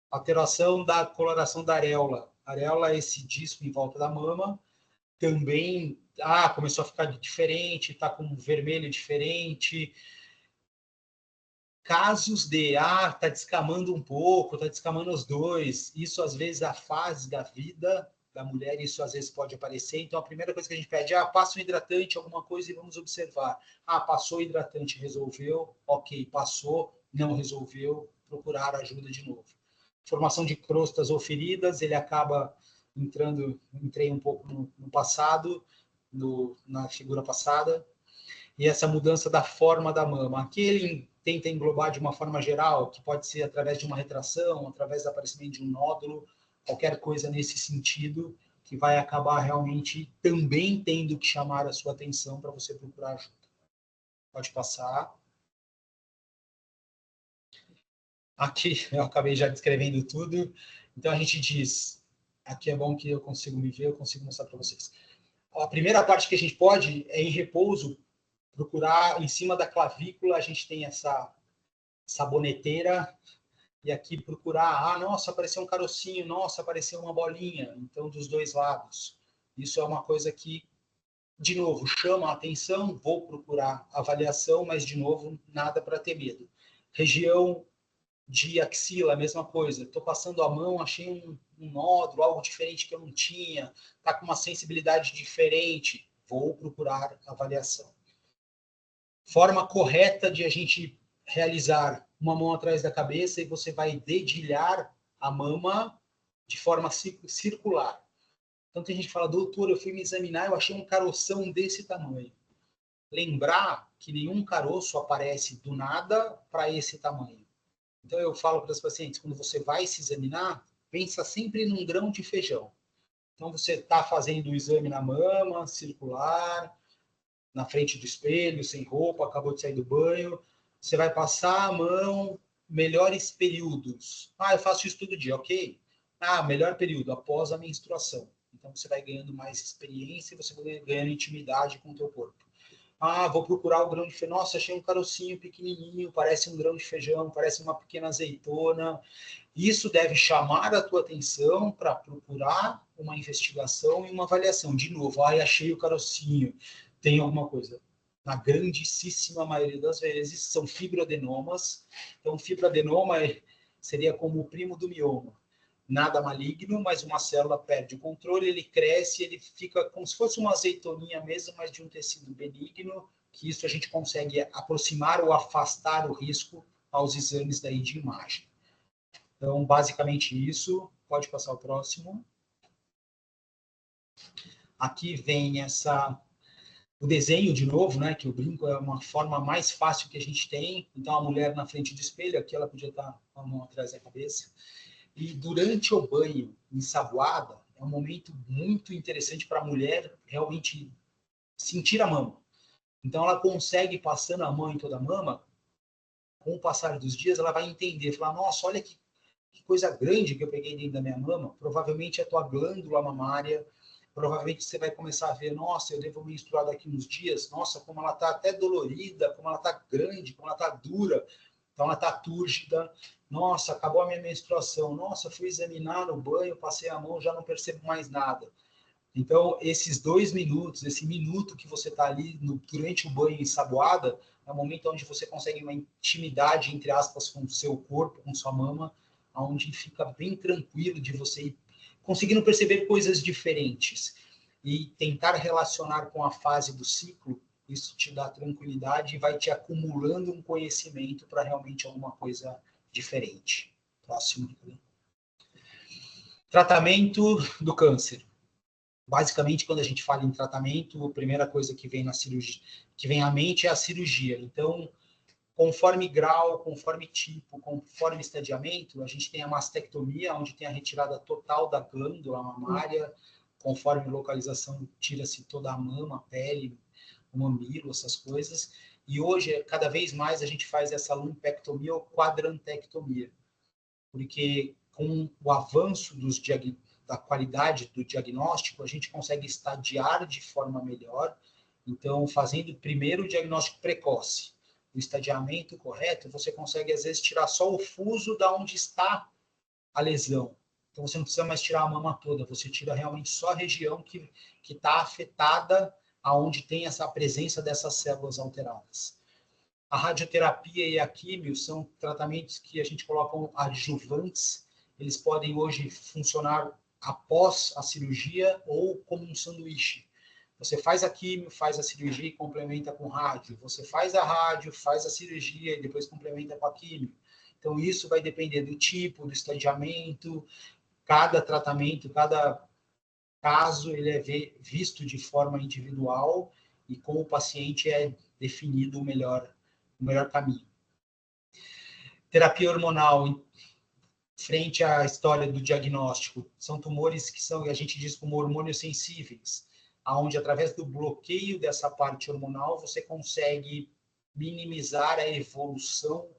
Alteração da coloração da areola. Areola é esse disco em volta da mama, também começou a ficar diferente, está com um vermelho diferente. Casos de, está descamando um pouco, está descamando os dois, isso às vezes a fase da vida da mulher, isso às vezes pode aparecer, então a primeira coisa que a gente pede passa um hidratante, alguma coisa e vamos observar. Passou o hidratante, resolveu, ok, passou, não resolveu, procurar ajuda de novo. Formação de crostas ou feridas, ele acaba entrei um pouco no passado, na figura passada, e essa mudança da forma da mama. Aqui ele tenta englobar de uma forma geral, que pode ser através de uma retração, através do aparecimento de um nódulo, qualquer coisa nesse sentido, que vai acabar realmente também tendo que chamar a sua atenção para você procurar ajuda. Pode passar. Aqui eu acabei já descrevendo tudo, então a gente diz, aqui é bom que eu consigo me ver, eu consigo mostrar para vocês. A primeira parte que a gente pode é em repouso, procurar em cima da clavícula, a gente tem essa saboneteira, e aqui procurar, nossa, apareceu um carocinho, nossa, apareceu uma bolinha, então dos dois lados. Isso é uma coisa que, de novo, chama a atenção, vou procurar avaliação, mas, de novo, nada para ter medo. Região de axila, a mesma coisa, estou passando a mão, achei um nódulo, algo diferente que eu não tinha, está com uma sensibilidade diferente, vou procurar avaliação. Forma correta de a gente realizar uma mão atrás da cabeça e você vai dedilhar a mama de forma circular. Então tem gente que fala, doutor, eu fui me examinar, eu achei um caroção desse tamanho. Lembrar que nenhum caroço aparece do nada para esse tamanho. Então eu falo para os pacientes, quando você vai se examinar, pensa sempre num grão de feijão. Então você está fazendo o exame na mama, circular, na frente do espelho, sem roupa, acabou de sair do banho, você vai passar a mão, melhores períodos. Ah, eu faço isso todo dia, ok? Ah, melhor período, após a menstruação. Então você vai ganhando mais experiência e você vai ganhando intimidade com o teu corpo. Ah, vou procurar o grão de feijão. Nossa, achei um carocinho pequenininho, parece um grão de feijão, parece uma pequena azeitona. Isso deve chamar a tua atenção para procurar uma investigação e uma avaliação. De novo, achei o carocinho, tem alguma coisa. Na grandíssima maioria das vezes, são fibroadenomas. Então, fibroadenoma seria como o primo do mioma. Nada maligno, mas uma célula perde o controle, ele cresce, ele fica como se fosse uma azeitoninha mesmo, mas de um tecido benigno, que isso a gente consegue aproximar ou afastar o risco aos exames daí de imagem. Então, basicamente isso. Pode passar o próximo. Aqui vem o desenho de novo, né? Que o brinco é uma forma mais fácil que a gente tem. Então, a mulher na frente do espelho, aqui ela podia estar com a mão atrás da cabeça. E durante o banho, ensaboada, é um momento muito interessante para a mulher realmente sentir a mama. Então, ela consegue, passando a mão em toda a mama, com o passar dos dias, ela vai entender, falar, nossa, olha que coisa grande que eu peguei dentro da minha mama, provavelmente é a tua glândula mamária, provavelmente você vai começar a ver, nossa, eu devo menstruar daqui uns dias, nossa, como ela está até dolorida, como ela está grande, como ela está dura, então ela está túrgida, nossa, acabou a minha menstruação, nossa, fui examinar no banho, passei a mão, já não percebo mais nada. Então, esses 2 minutos, esse minuto que você está ali durante o banho ensaboada, é o momento onde você consegue uma intimidade, entre aspas, com o seu corpo, com sua mama, onde fica bem tranquilo de você ir conseguindo perceber coisas diferentes. E tentar relacionar com a fase do ciclo, isso te dá tranquilidade e vai te acumulando um conhecimento para realmente alguma coisa diferente. Próximo. Tratamento do câncer. Basicamente, quando a gente fala em tratamento, a primeira coisa que vem na cirurgia, que vem à mente é a cirurgia. Então, conforme grau, conforme tipo, conforme estadiamento, a gente tem a mastectomia, onde tem a retirada total da glândula mamária, conforme localização, tira-se toda a mama, a pele, o mamilo, essas coisas. E hoje, cada vez mais, a gente faz essa lumpectomia ou quadrantectomia, porque com o avanço da qualidade do diagnóstico, a gente consegue estadiar de forma melhor. Então, fazendo primeiro o diagnóstico precoce, o estadiamento correto, você consegue, às vezes, tirar só o fuso da onde está a lesão. Então, você não precisa mais tirar a mama toda, você tira realmente só a região que está afetada, aonde tem essa presença dessas células alteradas. A radioterapia e a químio são tratamentos que a gente coloca adjuvantes. Eles podem hoje funcionar após a cirurgia ou como um sanduíche. Você faz a químio, faz a cirurgia e complementa com rádio. Você faz a rádio, faz a cirurgia e depois complementa com a químio. Então, isso vai depender do tipo, do estadiamento. Cada tratamento, cada caso, ele é visto de forma individual e com o paciente é definido o melhor caminho. Terapia hormonal, frente à história do diagnóstico, são tumores que são, a gente diz como hormônios sensíveis, onde através do bloqueio dessa parte hormonal você consegue minimizar a evolução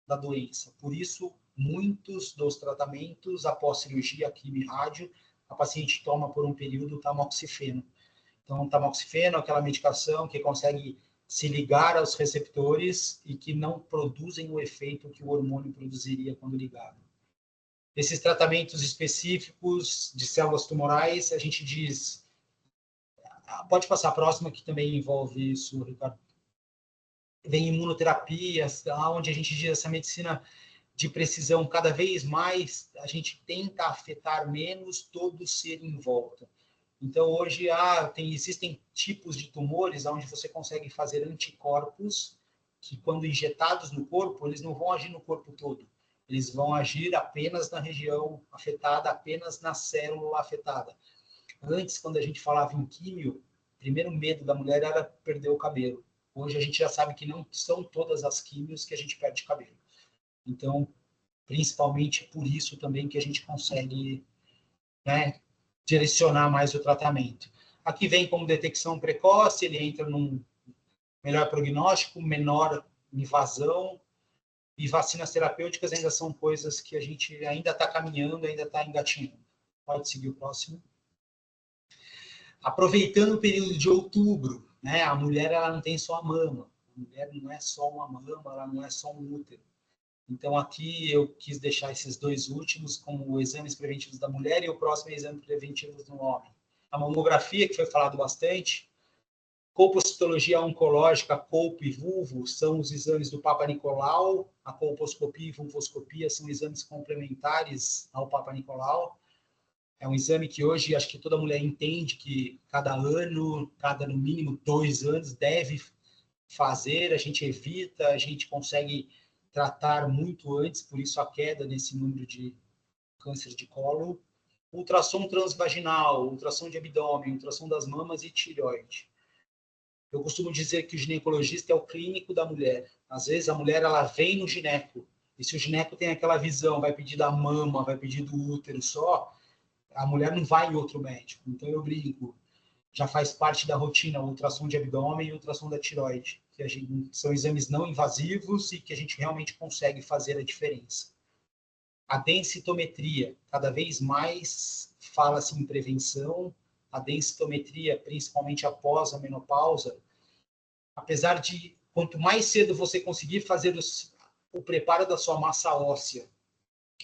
da doença. Por isso, muitos dos tratamentos após cirurgia, quimio e rádio, a paciente toma por um período tamoxifeno. Então, tamoxifeno é aquela medicação que consegue se ligar aos receptores e que não produzem o efeito que o hormônio produziria quando ligado. Esses tratamentos específicos de células tumorais, a gente diz... Pode passar a próxima, que também envolve isso, Ricardo. Vem imunoterapias, onde a gente diz essa medicina de precisão, cada vez mais a gente tenta afetar menos todo o ser em volta. Então, hoje, existem tipos de tumores onde você consegue fazer anticorpos que quando injetados no corpo, eles não vão agir no corpo todo. Eles vão agir apenas na região afetada, apenas na célula afetada. Antes, quando a gente falava em químio, o primeiro medo da mulher era perder o cabelo. Hoje a gente já sabe que não são todas as químios que a gente perde cabelo. Então, principalmente por isso também que a gente consegue, né, direcionar mais o tratamento. Aqui vem como detecção precoce, ele entra num melhor prognóstico, menor invasão, e vacinas terapêuticas ainda são coisas que a gente ainda está caminhando, ainda está engatinhando. Pode seguir o próximo. Aproveitando o período de outubro, né, a mulher ela não tem só a mama, a mulher não é só uma mama, ela não é só um útero. Então, aqui eu quis deixar esses dois últimos como exames preventivos da mulher e o próximo é exame preventivo do homem. A mamografia, que foi falado bastante, colpocitologia oncológica, colpo e vulvo, são os exames do Papa Nicolau, a colposcopia e vulvoscopia são exames complementares ao Papa Nicolau. É um exame que hoje acho que toda mulher entende que cada ano, cada no mínimo 2 anos, deve fazer, a gente evita, a gente consegue tratar muito antes, por isso a queda nesse número de câncer de colo. Ultrassom transvaginal, ultrassom de abdômen, ultrassom das mamas e tireoide. Eu costumo dizer que o ginecologista é o clínico da mulher. Às vezes a mulher ela vem no gineco, e se o gineco tem aquela visão, vai pedir da mama, vai pedir do útero só, a mulher não vai em outro médico. Então eu brinco, já faz parte da rotina, ultrassom de abdômen e ultrassom da tireoide, que são exames não invasivos e que a gente realmente consegue fazer a diferença. A densitometria, cada vez mais fala-se em prevenção, a densitometria, principalmente após a menopausa, apesar de quanto mais cedo você conseguir fazer o preparo da sua massa óssea,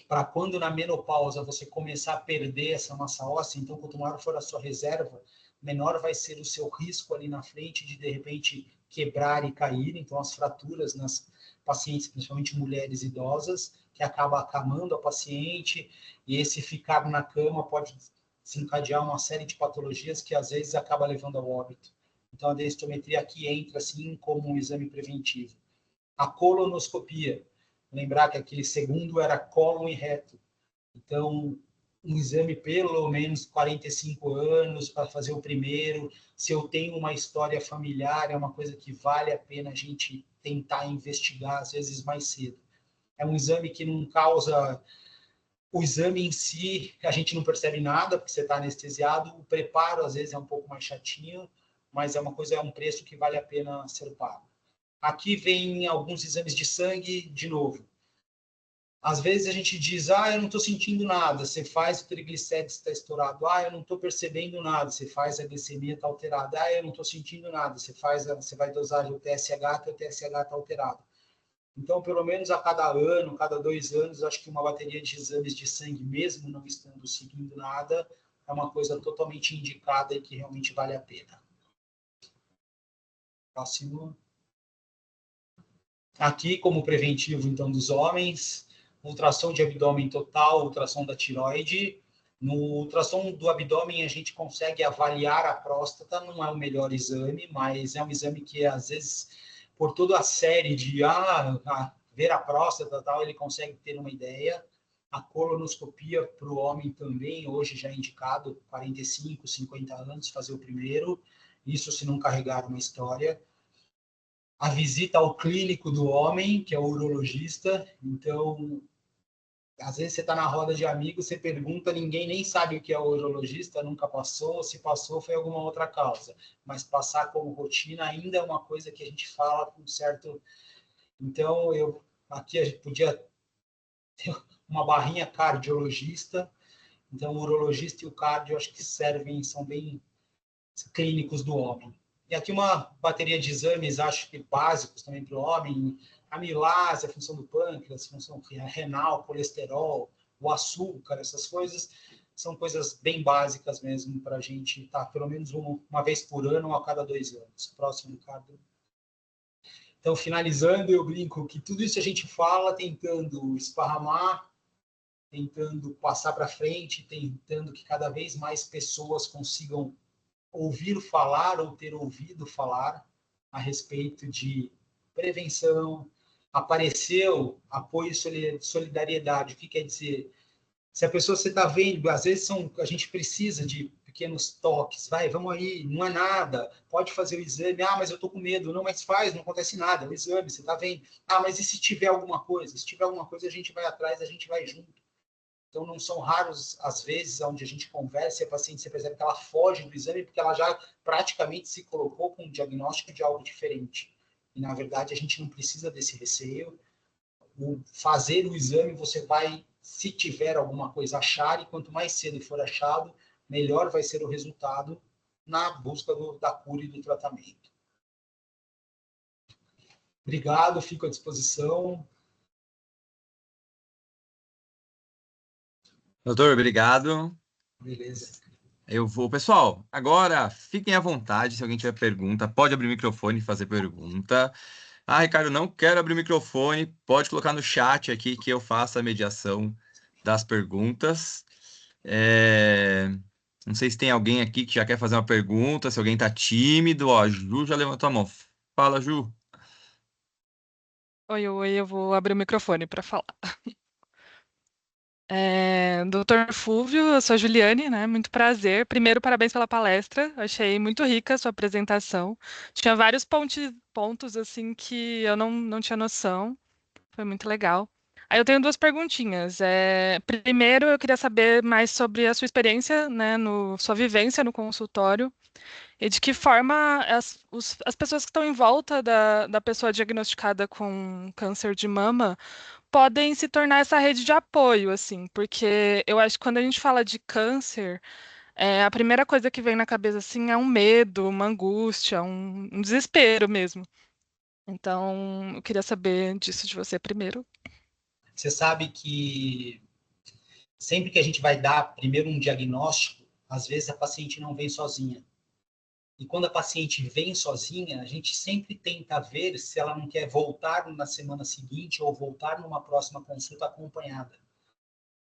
para quando na menopausa você começar a perder essa massa óssea, então quanto maior for a sua reserva, menor vai ser o seu risco ali na frente de repente quebrar e cair, então as fraturas nas pacientes, principalmente mulheres idosas, que acaba acamando a paciente, e esse ficar na cama pode desencadear uma série de patologias que às vezes acaba levando ao óbito. Então a densitometria aqui entra assim como um exame preventivo. A colonoscopia, lembrar que aquele segundo era cólon e reto. Então, um exame pelo menos 45 anos para fazer o primeiro. Se eu tenho uma história familiar, é uma coisa que vale a pena a gente tentar investigar, às vezes mais cedo. É um exame que não causa... O exame em si, a gente não percebe nada, porque você está anestesiado. O preparo, às vezes, é um pouco mais chatinho, mas é uma coisa, é um preço que vale a pena ser pago. Aqui vem alguns exames de sangue, de novo. Às vezes a gente diz, eu não estou sentindo nada, você faz o triglicérides está estourado, eu não estou percebendo nada, você faz a glicemia está alterada, eu não estou sentindo nada, você vai dosar o TSH, teu TSH está alterado. Então, pelo menos a cada ano, cada 2 anos, acho que uma bateria de exames de sangue, mesmo não estando seguindo nada, é uma coisa totalmente indicada e que realmente vale a pena. Próximo. Aqui, como preventivo, então, dos homens, ultrassom de abdômen total, ultrassom da tireoide. No ultrassom do abdômen, a gente consegue avaliar a próstata, não é o melhor exame, mas é um exame que, às vezes, por toda a série de ver a próstata, tal, ele consegue ter uma ideia. A colonoscopia para o homem também, hoje já é indicado, 45, 50 anos, fazer o primeiro, isso se não carregar uma história. A visita ao clínico do homem, que é o urologista. Então, às vezes você está na roda de amigos, você pergunta, ninguém nem sabe o que é o urologista, nunca passou, se passou foi alguma outra causa. Mas passar como rotina ainda é uma coisa que a gente fala com certo... Então, aqui a gente podia ter uma barrinha cardiologista. Então, o urologista e o cardio, acho que são bem clínicos do homem. E aqui uma bateria de exames, acho que básicos também para o homem, amilase, a função do pâncreas, a função renal, colesterol, o açúcar, essas coisas, são coisas bem básicas mesmo para a gente estar pelo menos uma vez por ano ou a cada 2 anos. Próximo, Ricardo. Então, finalizando, eu brinco que tudo isso a gente fala tentando esparramar, tentando passar para frente, tentando que cada vez mais pessoas consigam ouvir falar ou ter ouvido falar a respeito de prevenção, apareceu apoio e solidariedade. O que quer dizer? Se a pessoa você está vendo, às vezes a gente precisa de pequenos toques, vamos aí, não é nada, pode fazer o exame, mas eu estou com medo, não, mas faz, não acontece nada, é o exame, você está vendo, mas e se tiver alguma coisa? Se tiver alguma coisa, a gente vai atrás, a gente vai junto. Então, não são raros as vezes onde a gente conversa e a paciente, você percebe que ela foge do exame porque ela já praticamente se colocou com um diagnóstico de algo diferente. E, na verdade, a gente não precisa desse receio. Fazer o exame, você vai, se tiver alguma coisa, achar, e quanto mais cedo for achado, melhor vai ser o resultado na busca da cura e do tratamento. Obrigado, fico à disposição. Doutor, obrigado. Beleza. Eu vou. Pessoal, agora fiquem à vontade. Se alguém tiver pergunta, pode abrir o microfone e fazer pergunta. Ricardo, não quero abrir o microfone. Pode colocar no chat aqui que eu faço a mediação das perguntas. Não sei se tem alguém aqui que já quer fazer uma pergunta, se alguém tá tímido. Ó, a Ju já levantou a mão. Fala, Ju. Oi, eu vou abrir o microfone para falar. Doutor Fúvio, eu sou a Juliane, né? Muito prazer. Primeiro, parabéns pela palestra. Achei muito rica a sua apresentação. Tinha vários pontos assim que eu não tinha noção. Foi muito legal. Aí eu tenho duas perguntinhas. Primeiro, eu queria saber mais sobre a sua experiência, né, sua vivência no consultório e de que forma as pessoas que estão em volta da pessoa diagnosticada com câncer de mama podem se tornar essa rede de apoio, assim, porque eu acho que quando a gente fala de câncer, a primeira coisa que vem na cabeça, assim, é um medo, uma angústia, um desespero mesmo. Então, eu queria saber disso de você primeiro. Você sabe que sempre que a gente vai dar primeiro um diagnóstico, às vezes a paciente não vem sozinha. E quando a paciente vem sozinha, a gente sempre tenta ver se ela não quer voltar na semana seguinte ou voltar numa próxima consulta acompanhada.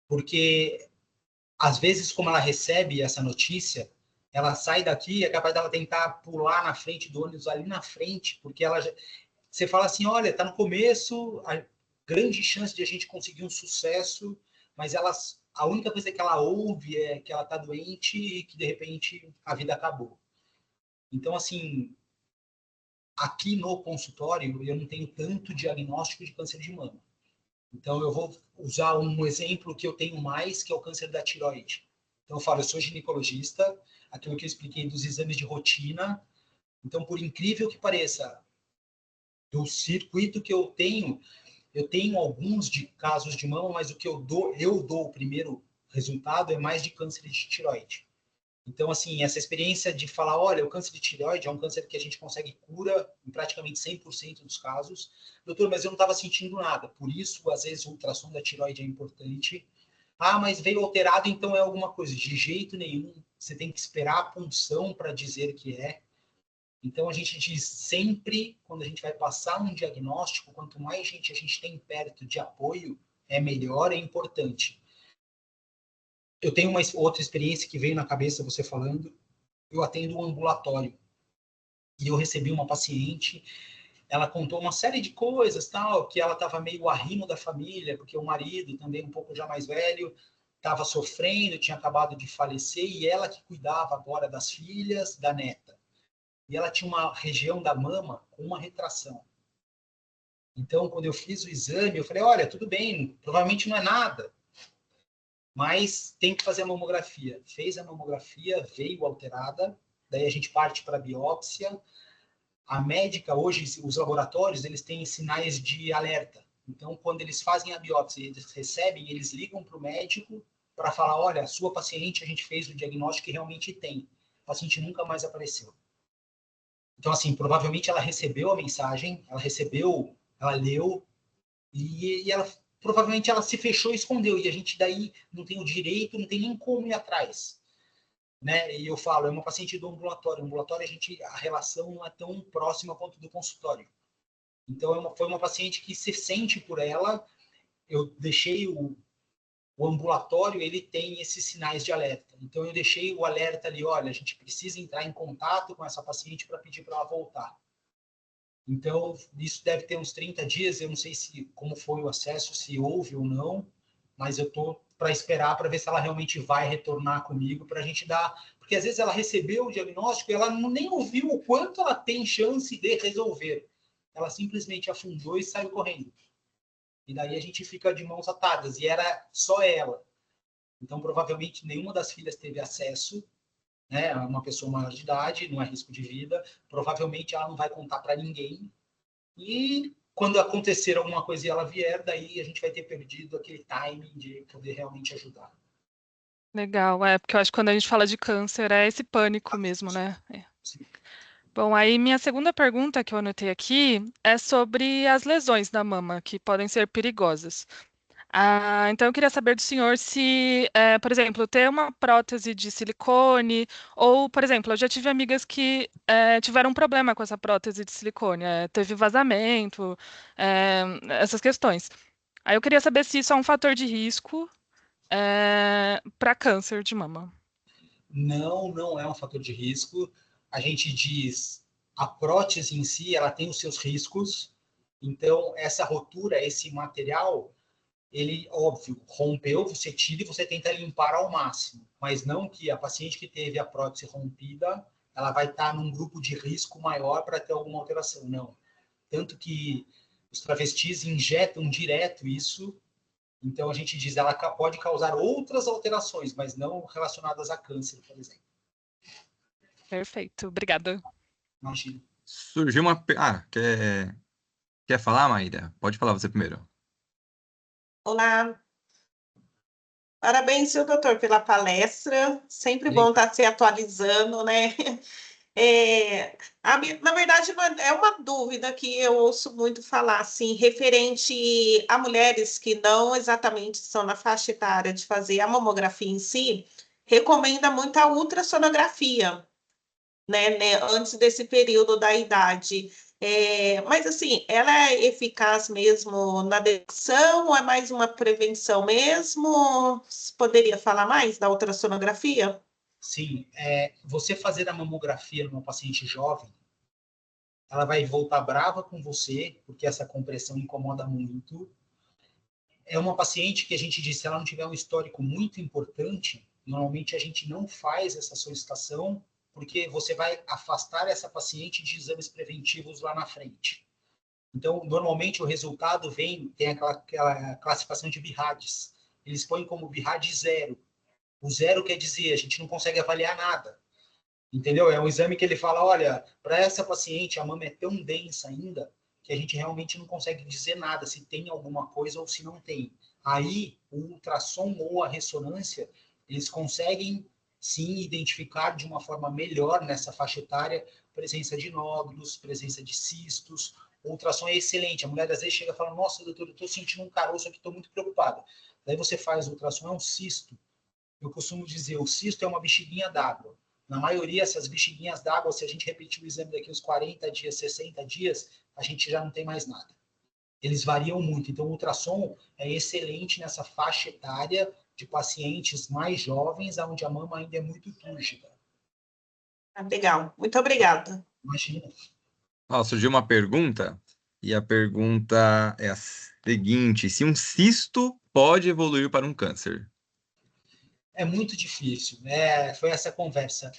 Porque, às vezes, como ela recebe essa notícia, ela sai daqui e é capaz dela tentar pular na frente do ônibus ali na frente, porque você fala assim, olha, está no começo, a grande chance de a gente conseguir um sucesso, mas a única coisa que ela ouve é que ela está doente e que, de repente, a vida acabou. Então, assim, aqui no consultório, eu não tenho tanto diagnóstico de câncer de mama. Então, eu vou usar um exemplo que eu tenho mais, que é o câncer da tireoide. Então, eu falo, eu sou ginecologista, aquilo que eu expliquei dos exames de rotina. Então, por incrível que pareça, do circuito que eu tenho alguns de casos de mama, mas o que eu dou o primeiro resultado é mais de câncer de tireoide. Então, assim, essa experiência de falar, olha, o câncer de tireoide é um câncer que a gente consegue cura em praticamente 100% dos casos. Doutor, mas eu não estava sentindo nada. Por isso, às vezes, o ultrassom da tireoide é importante. Mas veio alterado, então é alguma coisa. De jeito nenhum. Você tem que esperar a punção para dizer que é. Então, a gente diz sempre, quando a gente vai passar um diagnóstico, quanto mais gente a gente tem perto de apoio, é melhor, é importante. Eu tenho uma outra experiência que veio na cabeça você falando. Eu atendo um ambulatório e eu recebi uma paciente, ela contou uma série de coisas, tal, que ela estava meio arrimo da família, porque o marido, também um pouco já mais velho, estava sofrendo, tinha acabado de falecer, e ela que cuidava agora das filhas, da neta. E ela tinha uma região da mama com uma retração. Então, quando eu fiz o exame, eu falei, olha, tudo bem, provavelmente não é nada, mas tem que fazer a mamografia. Fez a mamografia, veio alterada, daí a gente parte para a biópsia. A médica, hoje, os laboratórios, eles têm sinais de alerta. Então, quando eles fazem a biópsia, eles recebem, eles ligam para o médico para falar, olha, a sua paciente, a gente fez o diagnóstico e realmente tem. A paciente nunca mais apareceu. Então, assim, provavelmente ela recebeu a mensagem, ela leu, e ela provavelmente ela se fechou e escondeu. E a gente daí não tem o direito, não tem nem como ir atrás. Né? E eu falo, é uma paciente do ambulatório. O ambulatório, a relação não é tão próxima quanto do consultório. Então, foi uma paciente que se sente por ela. Eu deixei o ambulatório, ele tem esses sinais de alerta. Então, eu deixei o alerta ali, olha, a gente precisa entrar em contato com essa paciente para pedir para ela voltar. Então, isso deve ter uns 30 dias, eu não sei como foi o acesso, se houve ou não, mas eu estou para esperar para ver se ela realmente vai retornar comigo para a gente dar, porque às vezes ela recebeu o diagnóstico e ela nem ouviu o quanto ela tem chance de resolver. Ela simplesmente afundou e saiu correndo. E daí a gente fica de mãos atadas, e era só ela. Então, provavelmente, nenhuma das filhas teve acesso, né? Uma pessoa maior de idade, não é risco de vida, provavelmente ela não vai contar para ninguém. E quando acontecer alguma coisa e ela vier, daí a gente vai ter perdido aquele timing de poder realmente ajudar. Legal, porque eu acho que quando a gente fala de câncer é esse pânico mesmo, né? Sim. Bom, aí minha segunda pergunta que eu anotei aqui é sobre as lesões da mama, que podem ser perigosas. Então eu queria saber do senhor se, por exemplo, ter uma prótese de silicone, ou, por exemplo, eu já tive amigas que tiveram um problema com essa prótese de silicone, teve vazamento, essas questões. Aí eu queria saber se isso é um fator de risco para câncer de mama. Não, não é um fator de risco. A gente diz, a prótese em si, ela tem os seus riscos. Então, essa rotura, esse material, ele, óbvio, rompeu, você tira e você tenta limpar ao máximo. Mas não que a paciente que teve a prótese rompida, ela vai estar num grupo de risco maior para ter alguma alteração. Não. Tanto que os travestis injetam direto isso. Então, a gente diz, ela pode causar outras alterações, mas não relacionadas a câncer, por exemplo. Perfeito, obrigada. Imagina. Surgiu uma. Quer falar, Maíra? Pode falar você primeiro. Olá, parabéns, seu doutor, pela palestra. Sempre bom Obrigado. estar se atualizando, né? Na verdade, é uma dúvida que eu ouço muito falar, assim, referente a mulheres que não exatamente estão na faixa etária de fazer a mamografia em si, recomenda muito a ultrassonografia, né, antes desse período da idade. Mas, assim, ela é eficaz mesmo na detecção ou é mais uma prevenção mesmo? Você poderia falar mais da ultrassonografia? Sim, você fazer a mamografia numa paciente jovem, ela vai voltar brava com você, porque essa compressão incomoda muito. É uma paciente que a gente diz, se ela não tiver um histórico muito importante, normalmente a gente não faz essa solicitação, porque você vai afastar essa paciente de exames preventivos lá na frente. Então, normalmente o resultado tem aquela classificação de BIRADS. Eles põem como BIRAD 0. O 0 quer dizer, a gente não consegue avaliar nada. Entendeu? É um exame que ele fala, olha, para essa paciente a mama é tão densa ainda que a gente realmente não consegue dizer nada se tem alguma coisa ou se não tem. Aí, o ultrassom ou a ressonância, eles conseguem sim identificar de uma forma melhor nessa faixa etária presença de nódulos, presença de cistos. O ultrassom é excelente. A mulher às vezes chega e fala, nossa, doutor, eu estou sentindo um caroço aqui, estou muito preocupada. Daí você faz o ultrassom, é um cisto. Eu costumo dizer, o cisto é uma bexiguinha d'água. Na maioria, essas bexiguinhas d'água, se a gente repetir o exame daqui uns 40 dias, 60 dias, a gente já não tem mais nada. Eles variam muito. Então, o ultrassom é excelente nessa faixa etária de pacientes mais jovens, onde a mama ainda é muito túrgida. Legal, muito obrigada. Imagina. Surgiu uma pergunta, e a pergunta é a seguinte: se um cisto pode evoluir para um câncer? É muito difícil, né? Foi essa conversa.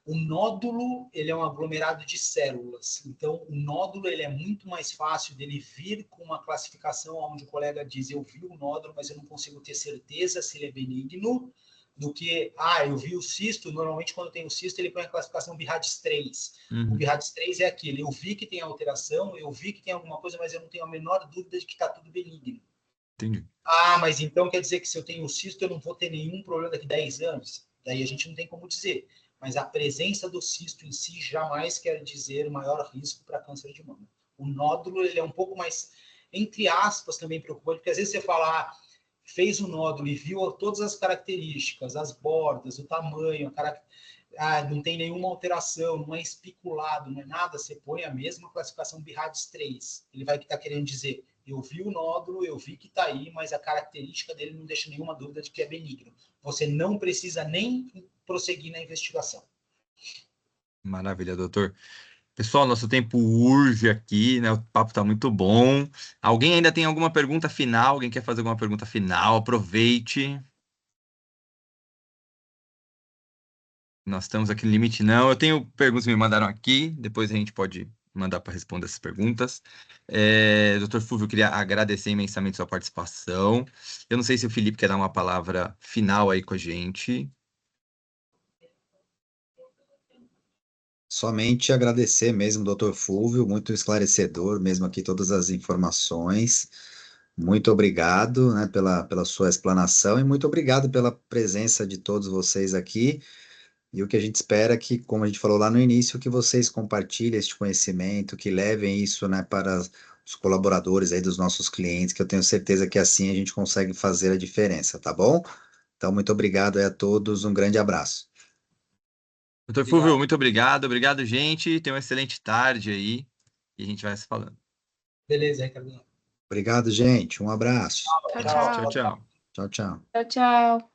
O nódulo, ele é um aglomerado de células. Então, o nódulo, ele é muito mais fácil dele vir com uma classificação onde o colega diz, eu vi o nódulo, mas eu não consigo ter certeza se ele é benigno, do que, eu vi o cisto. Normalmente, quando tem o cisto, ele põe a classificação BIRADS 3. O BIRADS 3 é aquele, eu vi que tem alteração, eu vi que tem alguma coisa, mas eu não tenho a menor dúvida de que está tudo benigno. Entendi. Mas então quer dizer que se eu tenho cisto, eu não vou ter nenhum problema daqui a 10 anos? Daí a gente não tem como dizer. Mas a presença do cisto em si jamais quer dizer maior risco para câncer de mama. O nódulo, ele é um pouco mais, entre aspas, também preocupante, porque às vezes você fala, fez o nódulo e viu todas as características, as bordas, o tamanho, não tem nenhuma alteração, não é espiculado, não é nada, você põe a mesma classificação BIRADS 3. Ele vai estar querendo dizer, eu vi o nódulo, eu vi que está aí, mas a característica dele não deixa nenhuma dúvida de que é benigno. Você não precisa nem prosseguir na investigação. Maravilha, doutor. Pessoal, nosso tempo urge aqui, né? O papo tá muito bom. Alguém ainda tem alguma pergunta final? Alguém quer fazer alguma pergunta final? Aproveite. Nós estamos aqui no limite, não. Eu tenho perguntas que me mandaram aqui, depois a gente pode mandar para responder essas perguntas. Doutor Fulvio, eu queria agradecer imensamente sua participação. Eu não sei se o Felipe quer dar uma palavra final aí com a gente. Somente agradecer mesmo, doutor Fulvio, muito esclarecedor mesmo aqui todas as informações. Muito obrigado, né, pela sua explanação e muito obrigado pela presença de todos vocês aqui. E o que a gente espera é que, como a gente falou lá no início, que vocês compartilhem este conhecimento, que levem isso, né, para os colaboradores aí dos nossos clientes, que eu tenho certeza que assim a gente consegue fazer a diferença, tá bom? Então, muito obrigado aí a todos, um grande abraço. Doutor Fulvio, muito obrigado. Obrigado, gente. Tenha uma excelente tarde aí e a gente vai se falando. Beleza, Ricardo. Obrigado, gente. Um abraço. Tchau, Tchau, tchau. tchau. Tchau, tchau. Tchau, tchau.